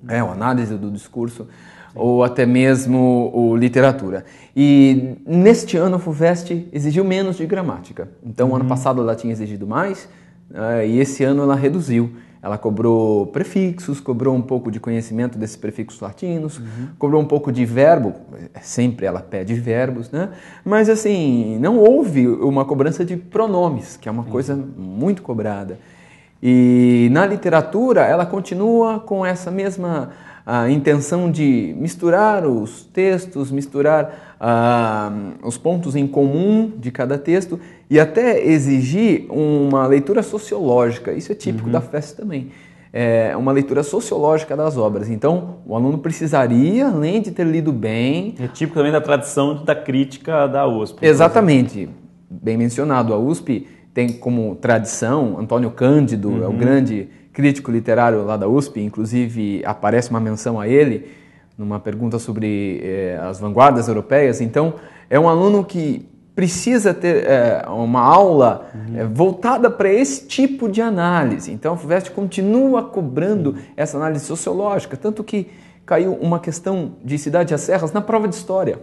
ou análise do discurso, ou até mesmo literatura. E neste ano a FUVEST exigiu menos de gramática. Então, ano passado ela tinha exigido mais, e esse ano ela reduziu. Ela cobrou prefixos, cobrou um pouco de conhecimento desses prefixos latinos, cobrou um pouco de verbo, sempre ela pede verbos, né? Mas assim, não houve uma cobrança de pronomes, que é uma coisa muito cobrada. E na literatura ela continua com essa mesma intenção de misturar os textos, misturar os pontos em comum de cada texto e até exigir uma leitura sociológica. Isso é típico da FUVEST também. É uma leitura sociológica das obras. Então, o aluno precisaria, além de ter lido bem... É típico também da tradição da crítica da USP. Exatamente. Bem mencionado. A USP tem como tradição, Antônio Cândido é o grande crítico literário lá da USP, inclusive aparece uma menção a ele numa pergunta sobre as vanguardas europeias. Então, é um aluno que precisa ter uma aula voltada para esse tipo de análise. Então, a FUVEST continua cobrando essa análise sociológica, tanto que caiu uma questão de Cidade às Serras na prova de História.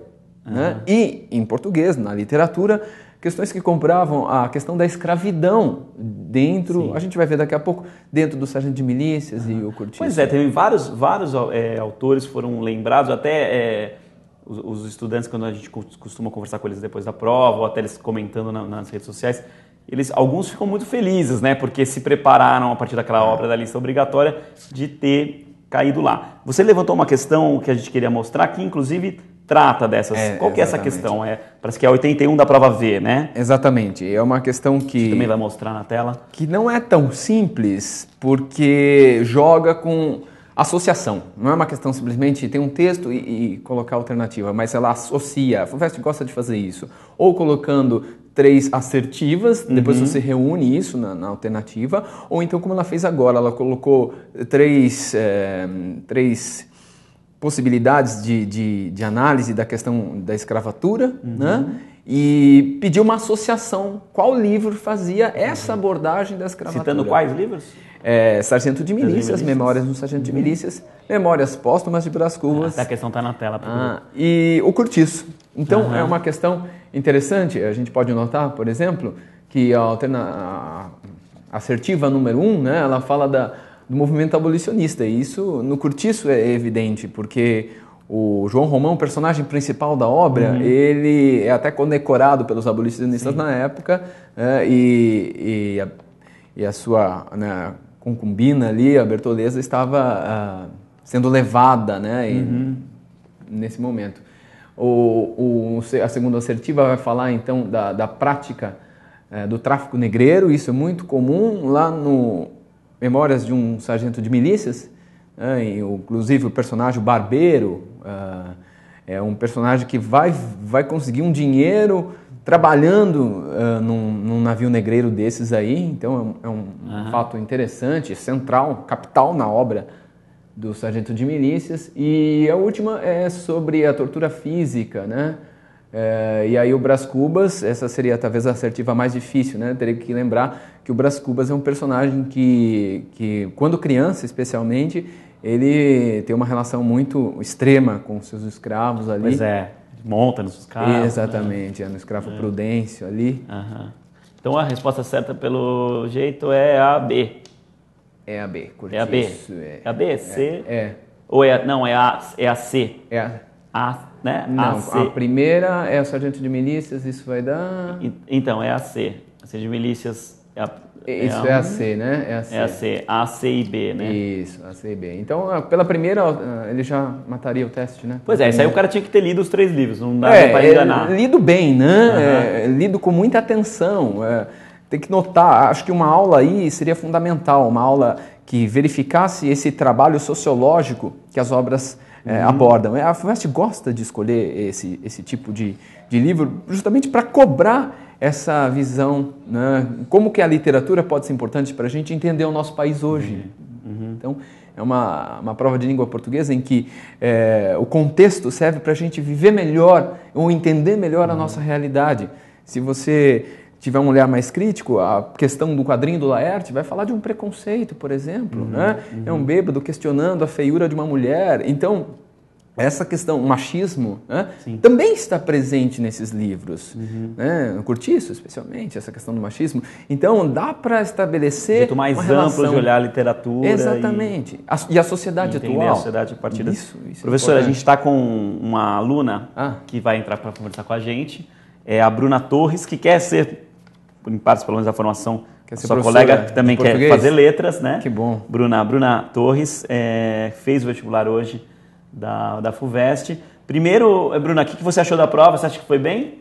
Né? E, em português, na literatura, questões que compravam a questão da escravidão dentro, a gente vai ver daqui a pouco, dentro do sargento de milícias e o cortiço. Pois é, teve vários autores foram lembrados, até os estudantes, quando a gente costuma conversar com eles depois da prova, ou até eles comentando nas redes sociais, alguns ficam muito felizes, né, porque se prepararam a partir daquela obra da lista obrigatória de ter caído lá. Você levantou uma questão que a gente queria mostrar, que inclusive trata dessas. Qual que é essa questão? Parece que é 81 da prova V, né? Exatamente. É uma questão que... Você também vai mostrar na tela? Que não é tão simples, porque joga com associação. Não é uma questão simplesmente ter um texto e colocar alternativa, mas ela associa. A FUVEST gosta de fazer isso. Ou colocando 3 assertivas, depois você reúne isso na alternativa, ou então como ela fez agora, ela colocou 3 possibilidades de análise da questão da escravatura, né? E pediu uma associação. Qual livro fazia essa abordagem da escravatura? Citando quais livros? Sargento de Milícias, Memórias do Sargento de Milícias, Memórias Póstumas de Brás Cubas. A questão está na tela. E o Cortiço. Então, é uma questão interessante. A gente pode notar, por exemplo, que a assertiva número 1, né, ela fala do movimento abolicionista. E isso, no Cortiço, é evidente, porque o João Romão, personagem principal da obra, ele é até condecorado pelos abolicionistas na época, e a sua concubina ali, a Bertoleza, estava sendo levada, né, nesse momento. A segunda assertiva vai falar, então, da prática do tráfico negreiro. Isso é muito comum lá no Memórias de um Sargento de Milícias, né? Inclusive o personagem o Barbeiro é um personagem que vai conseguir um dinheiro trabalhando num navio negreiro desses aí, então é um fato interessante, central, capital na obra do Sargento de Milícias. E a última é sobre a tortura física, né? E aí o Brás Cubas, essa seria talvez a assertiva mais difícil, né? Teria que lembrar que o Brás Cubas é um personagem que quando criança especialmente, ele tem uma relação muito extrema com seus escravos ali. Pois é, monta nos escravos. Exatamente, no escravo Prudêncio ali. Então a resposta certa pelo jeito é a B. É a B, É a B. É É a B, C? É. Ou não, é a C. A, né? Não, C. a primeira é o Sargento de Milícias, isso vai dar... Então, é a C. A C de Milícias é a... Isso é a C, né? É a C. É a C. A, C e B, né? Isso, A, C e B. Então, pela primeira, ele já mataria o teste, né? Pois é, isso aí o cara tinha que ter lido os 3 livros, não dá para enganar. Lido bem, né? Lido com muita atenção. Tem que notar, acho que uma aula aí seria fundamental, uma aula que verificasse esse trabalho sociológico que as obras abordam. A FUVEST gosta de escolher esse tipo de livro justamente para cobrar essa visão, né? Como que a literatura pode ser importante para a gente entender o nosso país hoje. Então, é uma prova de língua portuguesa em que o contexto serve para a gente viver melhor ou entender melhor a nossa realidade. Se você tiver um olhar mais crítico, a questão do quadrinho do Laerte vai falar de um preconceito, por exemplo. Né? É um bêbado questionando a feiura de uma mulher. Então, essa questão, o machismo, né, também está presente nesses livros. Né? No Curtiço, especialmente, essa questão do machismo. Então, dá para estabelecer um jeito mais amplo de olhar a literatura. Exatamente. E a sociedade entender atual. A sociedade a partir isso Professora, a gente está com uma aluna que vai entrar para conversar com a gente. É a Bruna Torres, que quer ser, em partes pelo menos da formação, sua colega que também quer fazer letras, né? Que bom. Bruna Torres fez o vestibular hoje da FUVEST. Primeiro, Bruna, o que você achou da prova? Você acha que foi bem?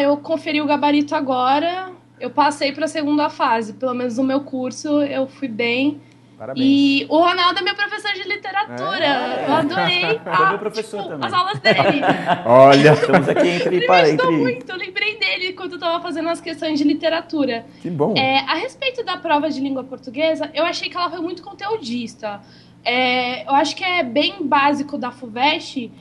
Eu conferi o gabarito agora, eu passei para a segunda fase, pelo menos no meu curso eu fui bem. Parabéns. E o Ronaldo é meu professor de literatura. Eu adorei meu professor também. as aulas dele. Olha, estamos aqui Ele me ajudou muito, eu lembrei dele quando eu estava fazendo as questões de literatura. Que bom. A respeito da prova de língua portuguesa, eu achei que ela foi muito conteudista. Eu acho que é bem básico da FUVEST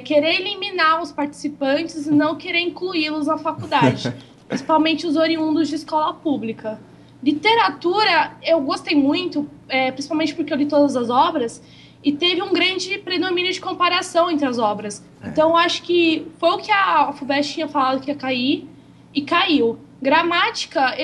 querer eliminar os participantes e não querer incluí-los na faculdade, principalmente os oriundos de escola pública. Literatura, eu gostei muito, principalmente porque eu li todas as obras, e teve um grande predomínio de comparação entre as obras. Então, eu acho que foi o que a FUVEST tinha falado que ia cair, e caiu. Gramática,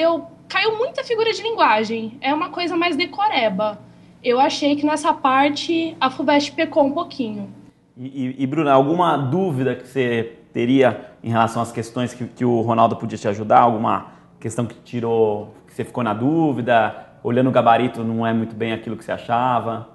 caiu muita figura de linguagem, é uma coisa mais decoreba. Eu achei que nessa parte a FUVEST pecou um pouquinho. E Bruna, alguma dúvida que você teria em relação às questões que o Ronaldo podia te ajudar? Alguma questão que você ficou na dúvida? Olhando o gabarito não é muito bem aquilo que você achava?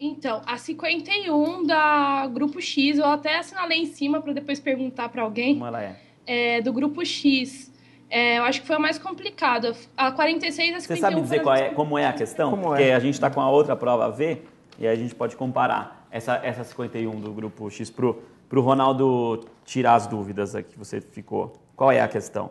Então, a 51 da Grupo X, eu até assinalei em cima para depois perguntar para alguém. Como ela é? Do Grupo X. Eu acho que foi a mais complicada. A 46 e a 51... Você sabe dizer como é a questão? Porque a gente está com a outra prova V e aí a gente pode comparar essa 51 do Grupo X para o Ronaldo tirar as dúvidas aqui que você ficou. Qual é a questão?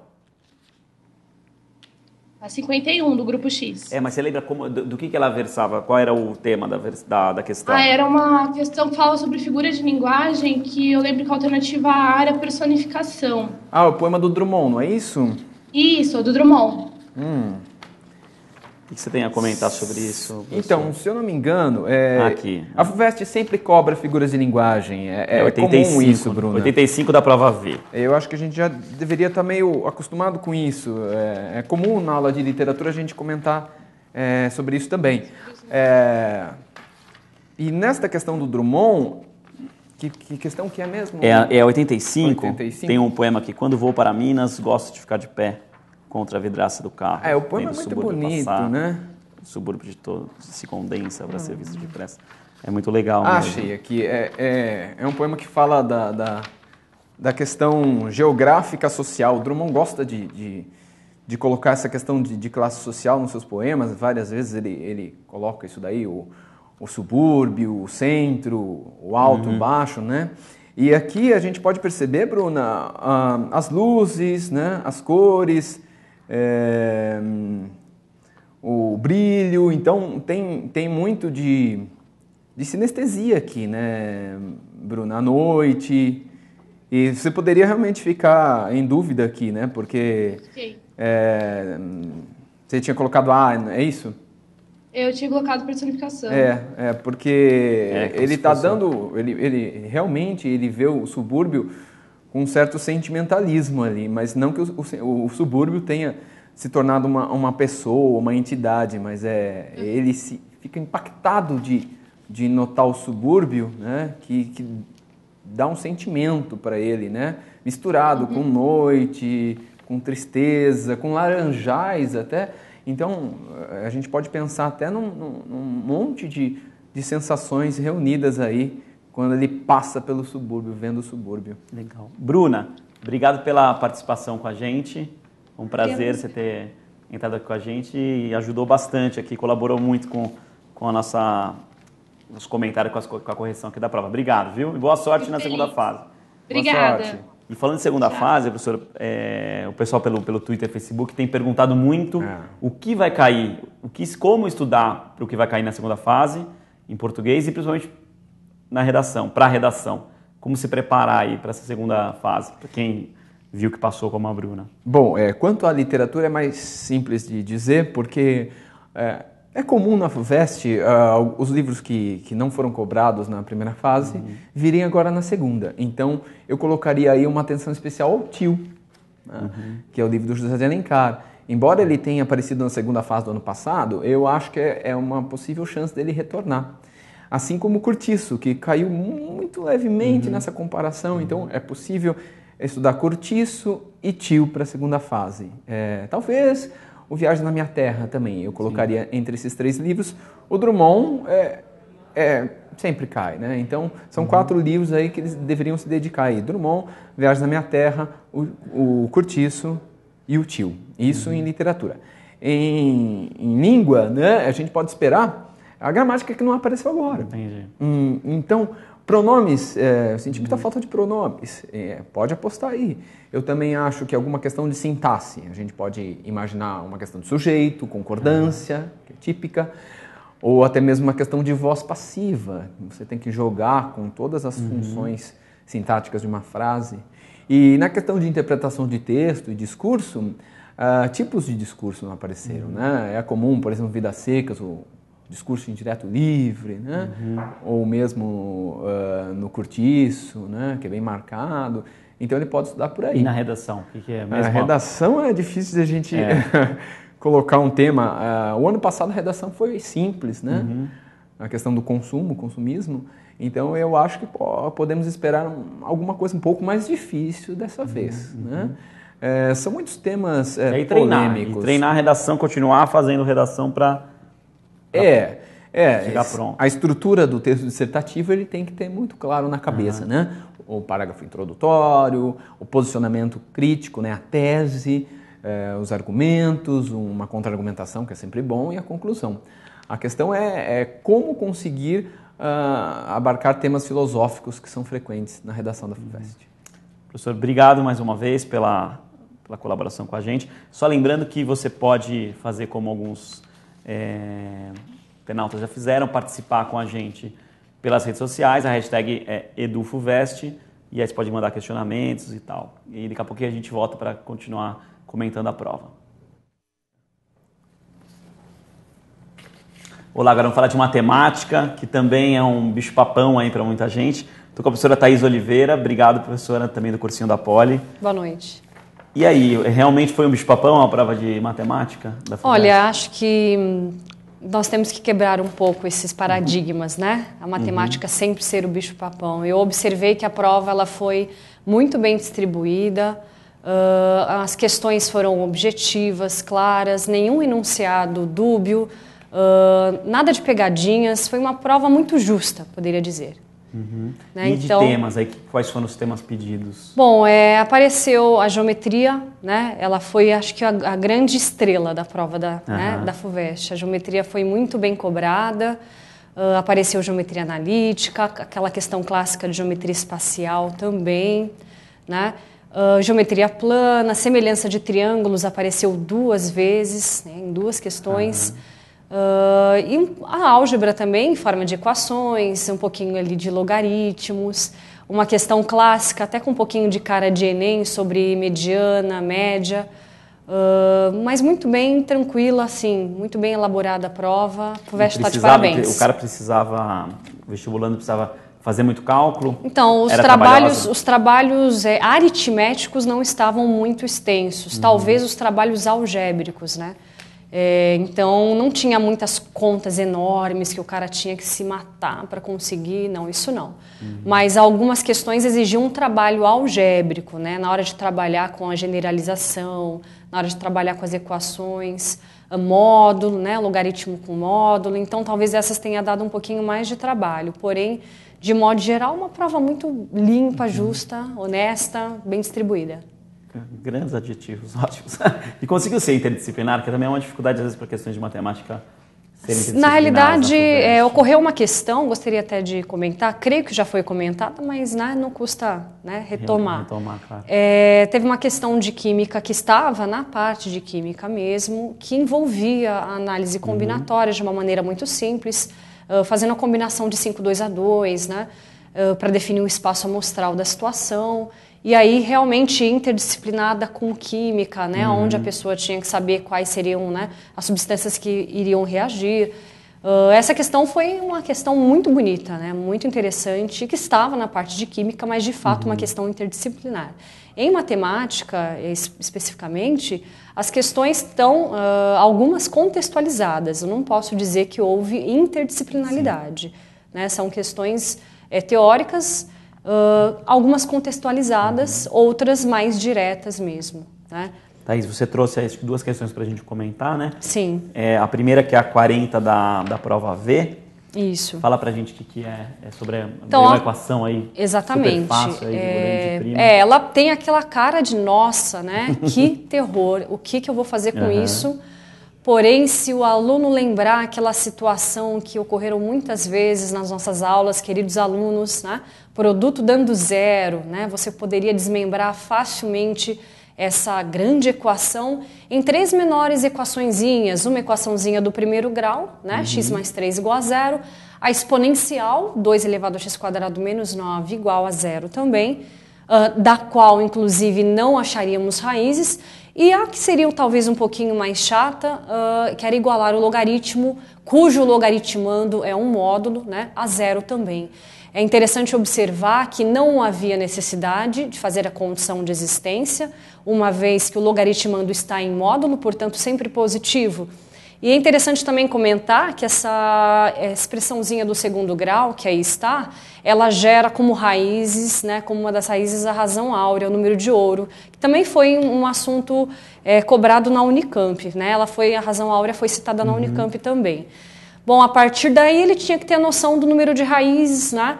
A 51 do Grupo X. Mas você lembra do que ela versava? Qual era o tema da questão? Era uma questão que fala sobre figura de linguagem, que eu lembro que a alternativa A era personificação. O poema do Drummond, não é isso? Isso, do Drummond. O que você tem a comentar sobre isso? Então, se eu não me engano, aqui. A FUVEST sempre cobra figuras de linguagem. É 85, comum isso, Bruno. 85 da prova V. Eu acho que a gente já deveria estar meio acostumado com isso. É comum na aula de literatura a gente comentar sobre isso também. E nesta questão do Drummond, que questão que é mesmo? É 85. 85. Tem um poema aqui. Quando vou para Minas, gosto de ficar de pé contra a vidraça do carro. O poema é muito bonito, né? O subúrbio de todo se condensa para ser visto depressa. É muito legal. Achei aqui. É um poema que fala da questão geográfica social. O Drummond gosta de colocar essa questão de classe social nos seus poemas. Várias vezes ele coloca isso daí. o subúrbio, o centro, o alto, o baixo, né? E aqui a gente pode perceber, Bruna, as luzes, né? As cores, o brilho. Então tem muito de sinestesia aqui, né, Bruna? À noite. E você poderia realmente ficar em dúvida aqui, né? Porque você tinha colocado é isso? Eu tinha colocado personificação. Porque ele está dando, ele realmente ele vê o subúrbio com um certo sentimentalismo ali, mas não que o subúrbio tenha se tornado uma pessoa, uma entidade, mas ele fica impactado de notar o subúrbio, né? Que dá um sentimento para ele, né? Misturado com noite, com tristeza, com laranjais até. Então, a gente pode pensar até num monte de sensações reunidas aí quando ele passa pelo subúrbio, vendo o subúrbio. Legal. Bruna, obrigado pela participação com a gente. Foi um prazer você ter entrado aqui com a gente e ajudou bastante aqui, colaborou muito com a nos comentários, com a correção aqui da prova. Obrigado, viu? E boa sorte na segunda fase. Obrigada. Boa sorte. E falando de segunda fase, professor, o pessoal pelo Twitter e Facebook tem perguntado muito o que vai cair, como estudar para o que vai cair na segunda fase, em português e principalmente na redação, para a redação. Como se preparar aí para essa segunda fase, para quem viu que passou como a Bruna. Bom, quanto à literatura é mais simples de dizer, porque é comum na FUVEST os livros que não foram cobrados na primeira fase virem agora na segunda. Então, eu colocaria aí uma atenção especial ao Tio, né? Que é o livro do José de Alencar. Embora ele tenha aparecido na segunda fase do ano passado, eu acho que é uma possível chance dele retornar. Assim como o Cortiço, que caiu muito levemente nessa comparação. Então, é possível estudar Cortiço e Tio para a segunda fase. Talvez o Viagem na Minha Terra também, eu colocaria entre esses 3 livros. O Drummond sempre cai, né? Então, são 4 livros aí que eles deveriam se dedicar aí. Drummond, Viagem na Minha Terra, o Cortiço e o Tio. Isso em literatura. Em língua, né, a gente pode esperar a gramática que não apareceu agora. Entendi. Então, pronomes, senti muita falta de pronomes, pode apostar aí. Eu também acho que alguma questão de sintaxe, a gente pode imaginar uma questão de sujeito, concordância, que é típica, ou até mesmo uma questão de voz passiva. Você tem que jogar com todas as funções sintáticas de uma frase. E na questão de interpretação de texto e discurso, tipos de discurso não apareceram, né? É comum, por exemplo, Vidas Secas, o discurso indireto livre, né? Ou mesmo no Cortiço, né? Que é bem marcado. Então ele pode estudar por aí. E na redação? O que é mesmo? A redação é difícil de a gente colocar um tema. O ano passado a redação foi simples, né? A questão do consumismo. Então eu acho que podemos esperar alguma coisa um pouco mais difícil dessa vez, né? São muitos temas polêmicos. E treinar a redação, continuar fazendo redação para chegar pronto. A estrutura do texto dissertativo ele tem que ter muito claro na cabeça, né? O parágrafo introdutório, o posicionamento crítico, né? A tese, os argumentos, uma contra-argumentação, que é sempre bom, e a conclusão. A questão é como conseguir abarcar temas filosóficos que são frequentes na redação da FUVEST. Professor, obrigado mais uma vez pela colaboração com a gente. Só lembrando que você pode fazer como alguns internautas já fizeram, participar com a gente pelas redes sociais, a hashtag é EduFUVEST, e aí você pode mandar questionamentos e tal. E daqui a pouquinho a gente volta para continuar comentando a prova. Olá, agora vamos falar de matemática, que também é um bicho-papão aí para muita gente. Estou com a professora Thaís Oliveira. Obrigado, professora, também do cursinho da Poli. Boa noite. E aí, realmente foi um bicho-papão a prova de matemática da FUVEST? Olha, acho que nós temos que quebrar um pouco esses paradigmas, né? A matemática sempre ser o bicho-papão. Eu observei que a prova ela foi muito bem distribuída, as questões foram objetivas, claras, nenhum enunciado dúbio, nada de pegadinhas, foi uma prova muito justa, poderia dizer. Né? E de temas, aí, quais foram os temas pedidos? Bom, apareceu a geometria, né? Ela foi, acho que, a grande estrela da prova da FUVEST. A geometria foi muito bem cobrada, apareceu geometria analítica, aquela questão clássica de geometria espacial também, né? Geometria plana, semelhança de triângulos apareceu 2 vezes, né, em 2 questões. E a álgebra também, em forma de equações, um pouquinho ali de logaritmos, uma questão clássica, até com um pouquinho de cara de Enem, sobre mediana, média, mas muito bem tranquila, assim, muito bem elaborada a prova. A FUVEST está de parabéns. O cara precisava, o vestibulando precisava fazer muito cálculo? Então, os trabalhos aritméticos não estavam muito extensos, talvez os trabalhos algébricos, né? Então, não tinha muitas contas enormes que o cara tinha que se matar para conseguir, não, isso não. Mas algumas questões exigiam um trabalho algébrico, né? Na hora de trabalhar com a generalização, na hora de trabalhar com as equações, módulo, né? Logaritmo com módulo, então talvez essas tenha dado um pouquinho mais de trabalho, porém, de modo geral, uma prova muito limpa, justa, honesta, bem distribuída. Grandes adjetivos, ótimos. E conseguiu ser interdisciplinar, que também é uma dificuldade, às vezes, para questões de matemática serem interdisciplinares. Na realidade, ocorreu uma questão, gostaria até de comentar, creio que já foi comentada, mas né, não custa retomar. Claro. Teve uma questão de química que estava na parte de química mesmo, que envolvia a análise combinatória de uma maneira muito simples, fazendo a combinação de 5,2 a 2, né, para definir o espaço amostral da situação. E aí, realmente, interdisciplinada com química, né, onde a pessoa tinha que saber quais seriam, né, as substâncias que iriam reagir. Essa questão foi uma questão muito bonita, né, muito interessante, que estava na parte de química, mas, de fato, uma questão interdisciplinar. Em matemática, especificamente, as questões estão, algumas contextualizadas. Eu não posso dizer que houve interdisciplinaridade, né, são questões teóricas, algumas contextualizadas, outras mais diretas mesmo, né? Thaís, você trouxe aí 2 questões para a gente comentar, né? Sim. A primeira que é a 40 da prova V. Isso. Fala pra gente o que é sobre uma equação aí. Exatamente. Super fácil aí, de prima. Ela tem aquela cara de nossa, né? Que terror, o que eu vou fazer com isso? Porém, se o aluno lembrar aquela situação que ocorreram muitas vezes nas nossas aulas, queridos alunos, né? Produto dando zero, né? Você poderia desmembrar facilmente essa grande equação em 3 menores equaçõezinhas. Uma equaçãozinha do primeiro grau, né? X mais 3 igual a 0. A exponencial, 2 elevado a x² menos 9 igual a 0 também, da qual, inclusive, não acharíamos raízes. E a que seria talvez um pouquinho mais chata, que era igualar o logaritmo, cujo logaritmando é um módulo, né, a 0 também. É interessante observar que não havia necessidade de fazer a condição de existência, uma vez que o logaritmando está em módulo, portanto sempre positivo. E é interessante também comentar que essa expressãozinha do segundo grau, que aí está, ela gera como raízes, né, como uma das raízes, a razão áurea, o número de ouro, que também foi um assunto cobrado na Unicamp, né? A razão áurea foi citada na Unicamp também. Bom, a partir daí ele tinha que ter a noção do número de raízes, né?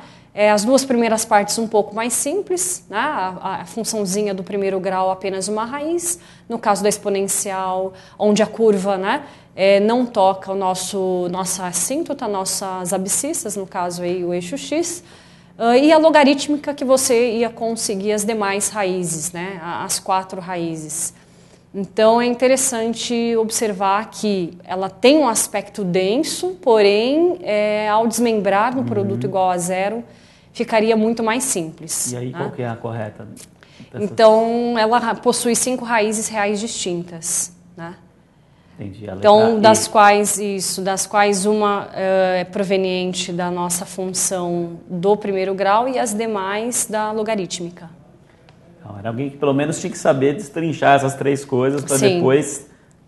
As 2 primeiras partes um pouco mais simples, né? A funçãozinha do primeiro grau apenas uma raiz, no caso da exponencial, onde a curva, né, não toca nossa assíntota, nossas abscissas, no caso aí o eixo x, e a logarítmica que você ia conseguir as demais raízes, né, as 4 raízes. Então é interessante observar que ela tem um aspecto denso, porém, ao desmembrar no produto igual a 0, ficaria muito mais simples. E aí, né? qual que é a correta? Então, ela possui 5 raízes reais distintas, né? Entendi. Então, das quais uma é proveniente da nossa função do primeiro grau e as demais da logarítmica. Era alguém que pelo menos tinha que saber destrinchar essas 3 coisas para depois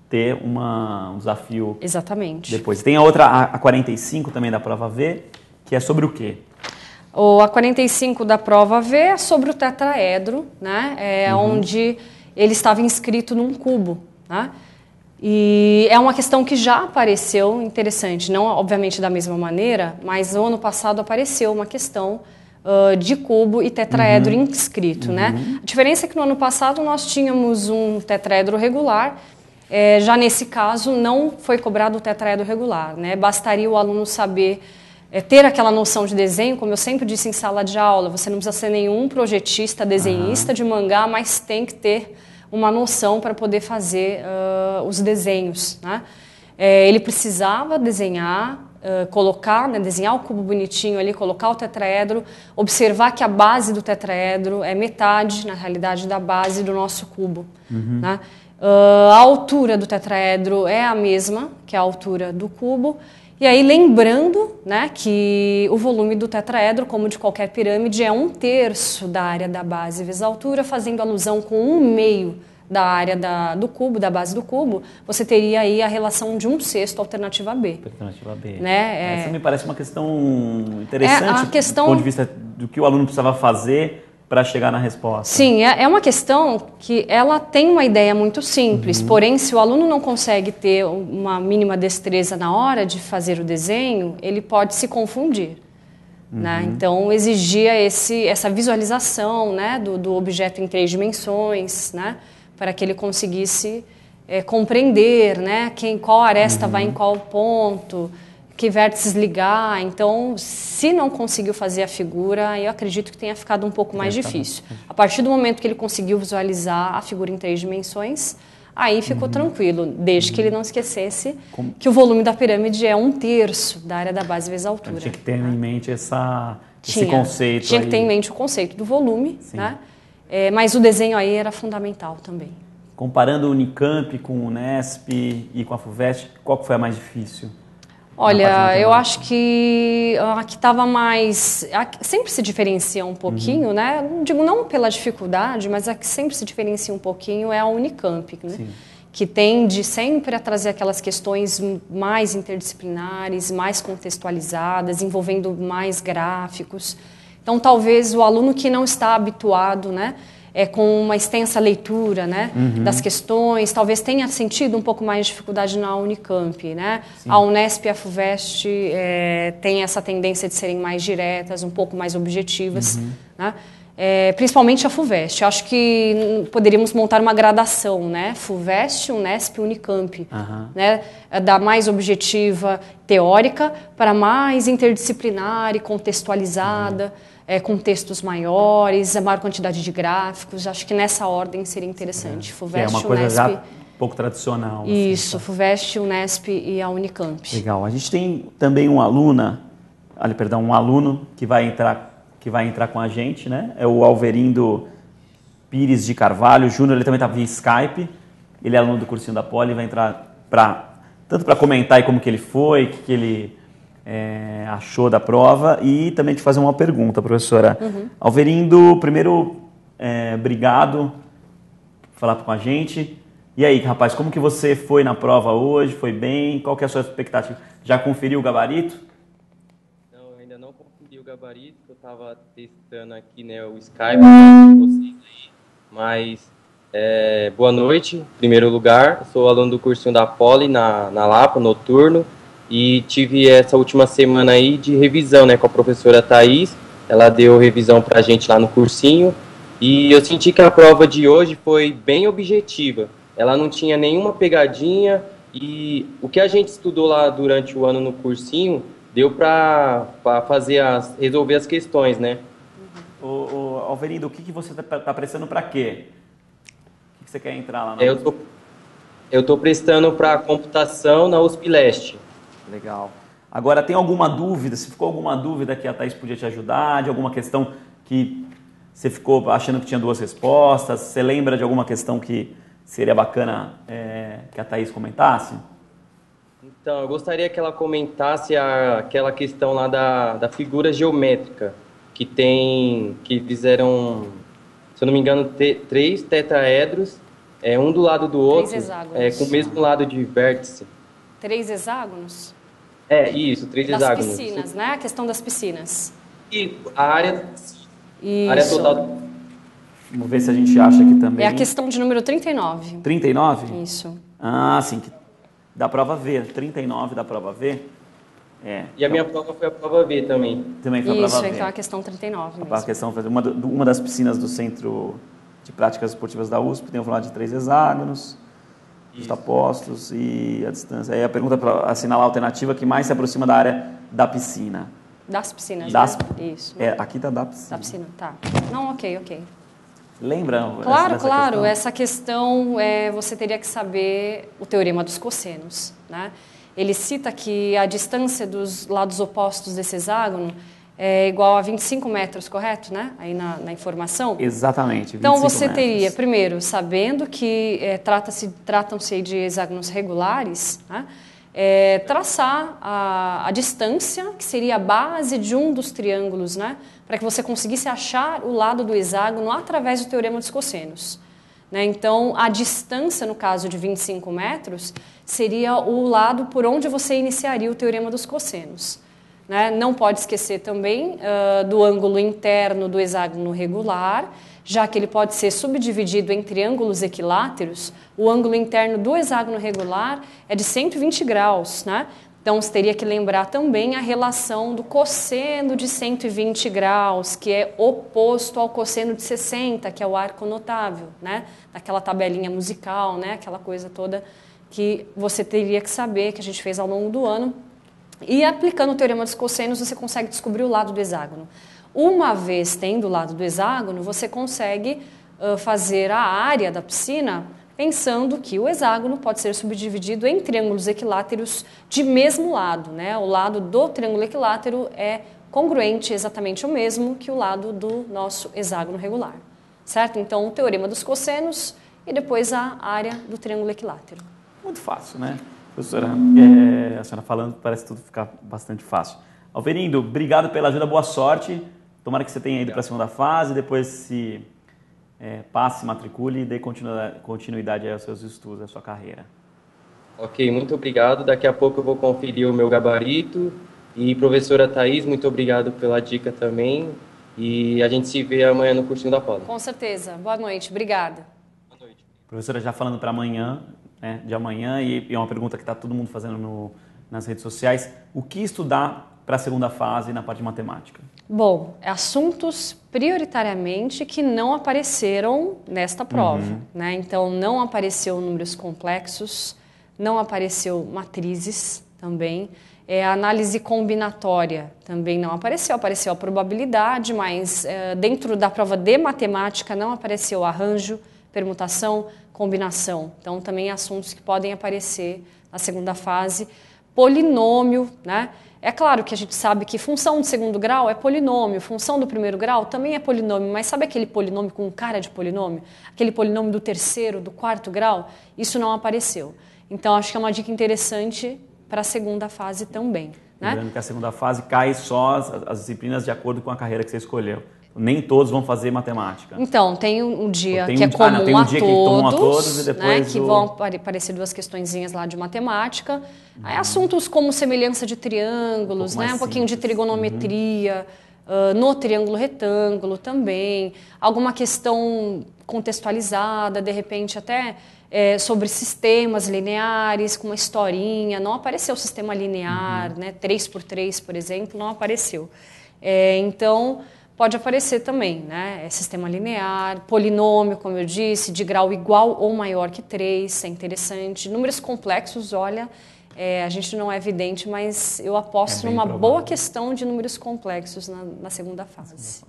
ter um desafio. Exatamente. Depois. Tem a outra, a 45 também da prova V, que é sobre o quê? A 45 da prova V é sobre o tetraedro, né? Onde ele estava inscrito num cubo, né? E é uma questão que já apareceu, interessante, não obviamente da mesma maneira, mas no ano passado apareceu uma questão de cubo e tetraedro inscrito, né? A diferença é que no ano passado nós tínhamos um tetraedro regular, já nesse caso não foi cobrado o tetraedro regular, né? Bastaria o aluno saber ter aquela noção de desenho, como eu sempre disse em sala de aula, você não precisa ser nenhum projetista, desenhista de mangá, mas tem que ter uma noção para poder fazer os desenhos, né? Ele precisava desenhar, desenhar o cubo bonitinho ali, colocar o tetraedro, observar que a base do tetraedro é metade, na realidade, da base do nosso cubo, né? A altura do tetraedro é a mesma que a altura do cubo. E aí, lembrando, né, que o volume do tetraedro, como de qualquer pirâmide, é 1/3 da área da base vezes a altura, fazendo alusão com 1/2 da área do cubo, da base do cubo, você teria aí a relação de 1/6 alternativa B. Alternativa B. Né? Essa me parece uma questão interessante do ponto de vista do que o aluno precisava fazer para chegar na resposta. Sim, é uma questão que ela tem uma ideia muito simples, porém, se o aluno não consegue ter uma mínima destreza na hora de fazer o desenho, ele pode se confundir. Né? Então, exigia essa visualização, né, do objeto em 3 dimensões, né, para que ele conseguisse compreender, né, qual aresta vai em qual ponto, que vértices ligar. Então, se não conseguiu fazer a figura, eu acredito que tenha ficado um pouco mais difícil. A partir do momento que ele conseguiu visualizar a figura em 3 dimensões, aí ficou tranquilo, desde que ele não esquecesse que o volume da pirâmide é 1/3 da área da base vezes a altura. Então, tinha que ter em mente esse conceito. Tinha que ter em mente o conceito do volume, né? Mas o desenho aí era fundamental também. Comparando o Unicamp com o Unesp e com a FUVEST, qual que foi a mais difícil? Olha, eu acho que a que estava mais... sempre se diferencia um pouquinho, né? Digo, não pela dificuldade, mas a que sempre se diferencia um pouquinho é a Unicamp, né? Que tende sempre a trazer aquelas questões mais interdisciplinares, mais contextualizadas, envolvendo mais gráficos. Então, talvez o aluno que não está habituado, né, com uma extensa leitura, né, das questões, talvez tenha sentido um pouco mais de dificuldade na Unicamp, né? A Unesp e a FUVEST têm essa tendência de serem mais diretas, um pouco mais objetivas, né? Principalmente a FUVEST. Acho que poderíamos montar uma gradação, né? FUVEST, Unesp e Unicamp, né? Da mais objetiva, teórica, para mais interdisciplinar e contextualizada, com textos maiores, a maior quantidade de gráficos. Acho que nessa ordem seria interessante. FUVEST, é uma coisa Unesp, já um pouco tradicional. Isso, assim, FUVEST, Unesp e a Unicamp. Legal. A gente tem também um aluno que vai entrar com a gente, né? É o Alverindo Pires de Carvalho Júnior. Ele também está via Skype. Ele é aluno do cursinho da Poli, vai entrar tanto para comentar aí como que ele foi, o que ele achou da prova, e também te fazer uma pergunta, professora. Alverindo, primeiro, obrigado por falar com a gente. E aí, rapaz, como que você foi na prova hoje? Foi bem? Qual que é a sua expectativa? Já conferiu o gabarito? Não, eu ainda não conferi o gabarito, eu estava testando aqui, né, o Skype com vocês aí, mas boa noite, em primeiro lugar. Eu sou aluno do cursinho da Poli na Lapa, noturno. E tive essa última semana aí de revisão, né, com a professora Thaís. Ela deu revisão pra gente lá no cursinho. E eu senti que a prova de hoje foi bem objetiva. Ela não tinha nenhuma pegadinha. E o que a gente estudou lá durante o ano no cursinho deu pra resolver as questões, né? Alverindo, o que você tá prestando pra quê? O que você quer entrar lá na Eu tô prestando pra computação na USP Leste. Legal. Agora, tem alguma dúvida? Se ficou alguma dúvida que a Thaís podia te ajudar, de alguma questão que você ficou achando que tinha 2 respostas? Você lembra de alguma questão que seria bacana que a Thaís comentasse? Então, eu gostaria que ela comentasse aquela questão lá da figura geométrica, que fizeram, se eu não me engano, 3 tetraedros, um do lado do outro, com o mesmo lado de vértice. 3 hexágonos? Isso, 3 hexágonos. Das piscinas, né? A questão das piscinas. E a área total. Vamos ver se a gente acha aqui também. É a questão de número 39. 39? Isso. Ah, sim. Da prova V. 39 da prova V. E a minha prova foi a prova V também. Também foi a prova V. Isso, então a questão 39 mesmo. A questão foi uma das piscinas do Centro de Práticas Esportivas da USP. Tem o formato de 3 hexágonos. Justapostos e a distância. Aí a pergunta para assinalar a alternativa que mais se aproxima da área da piscina. Das piscinas, Das- né? Isso. Aqui tá da piscina. Da piscina, tá. Não, ok. Lembra? Claro, dessa claro. questão? Essa questão, você teria que saber o teorema dos cossenos, né? Ele cita que a distância dos lados opostos desse hexágono é igual a 25 metros, correto, né? Aí na informação. Exatamente. Então 25 você metros. teria, primeiro, sabendo que tratam-se de hexágonos regulares, né? Traçar a distância, que seria a base de um dos triângulos, né? Para que você conseguisse achar o lado do hexágono através do teorema dos cossenos. Né? Então, a distância, no caso de 25 metros, seria o lado por onde você iniciaria o teorema dos cossenos. Né? Não pode esquecer também do ângulo interno do hexágono regular, já que ele pode ser subdividido em triângulos equiláteros. O ângulo interno do hexágono regular é de 120 graus, né? Então, você teria que lembrar também a relação do cosseno de 120 graus, que é oposto ao cosseno de 60, que é o arco notável, né? Daquela tabelinha musical, né? Aquela coisa toda que você teria que saber, que a gente fez ao longo do ano. E aplicando o teorema dos cossenos, você consegue descobrir o lado do hexágono. Uma vez tendo o lado do hexágono, você consegue fazer a área da piscina pensando que o hexágono pode ser subdividido em triângulos equiláteros de mesmo lado, né? O lado do triângulo equilátero é congruente, exatamente o mesmo que o lado do nosso hexágono regular, certo? Então, o teorema dos cossenos e depois a área do triângulo equilátero. Muito fácil, né? Professora, a senhora falando, parece tudo ficar bastante fácil. Alverindo, obrigado pela ajuda, boa sorte. Tomara que você tenha ido para a segunda fase, depois se passe, matricule e dê continuidade aos seus estudos, à sua carreira. Ok, muito obrigado. Daqui a pouco eu vou conferir o meu gabarito. E professora Thaís, muito obrigado pela dica também. E a gente se vê amanhã no cursinho da Poli. Com certeza. Boa noite. Obrigada. Boa noite. Professora, já falando para amanhã, né, de amanhã, e é uma pergunta que está todo mundo fazendo nas redes sociais, o que estudar para a segunda fase na parte de matemática? Bom, assuntos prioritariamente que não apareceram nesta prova, né? Então, não apareceu números complexos, não apareceu matrizes também, a análise combinatória também não apareceu, apareceu a probabilidade, mas dentro da prova de matemática não apareceu arranjo, permutação, combinação. Então, também assuntos que podem aparecer na segunda fase. Polinômio, né? É claro que a gente sabe que função de segundo grau é polinômio, função do primeiro grau também é polinômio, mas sabe aquele polinômio com cara de polinômio? Aquele polinômio do terceiro, do quarto grau? Isso não apareceu. Então, acho que é uma dica interessante para a segunda fase também. Né? Lembrando que a segunda fase cai só as disciplinas de acordo com a carreira que você escolheu. Nem todos vão fazer matemática. Então, tem um dia tem que é comum tem um dia que comum a todos, e depois né, que vão aparecer duas questõezinhas lá de matemática. Aí assuntos como semelhança de triângulos, um pouquinho de trigonometria, no triângulo retângulo também, alguma questão contextualizada, de repente até sobre sistemas lineares, com uma historinha. Não apareceu o sistema linear, né, 3x3, por exemplo, não apareceu. Então, pode aparecer também, né? Sistema linear, polinômio, como eu disse, de grau igual ou maior que 3, é interessante. Números complexos, olha, a gente não é evidente, mas eu aposto numa boa questão de números complexos na segunda fase.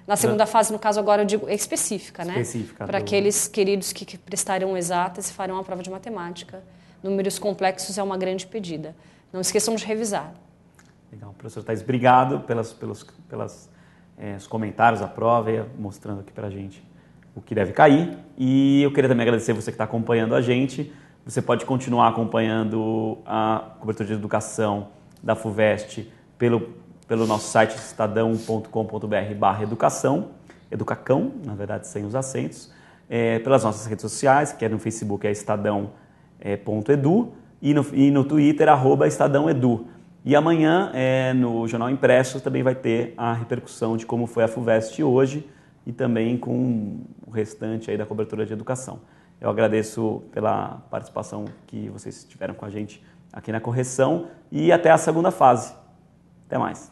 Na segunda fase, no caso agora eu digo específica, né? Para aqueles queridos que prestarão exatas e farão a prova de matemática. Números complexos é uma grande pedida. Não esqueçam de revisar. Legal. Professor Thaís, obrigado pelos os comentários da prova, mostrando aqui pra gente o que deve cair. E eu queria também agradecer você que está acompanhando a gente. Você pode continuar acompanhando a cobertura de educação da FUVEST pelo nosso site estadão.com.br/educação, educacão, na verdade sem os acentos, pelas nossas redes sociais, que no Facebook é estadão.edu e no Twitter @estadãoedu. E amanhã, no Jornal Impresso, também vai ter a repercussão de como foi a FUVEST hoje e também com o restante aí da cobertura de educação. Eu agradeço pela participação que vocês tiveram com a gente aqui na correção e até a segunda fase. Até mais.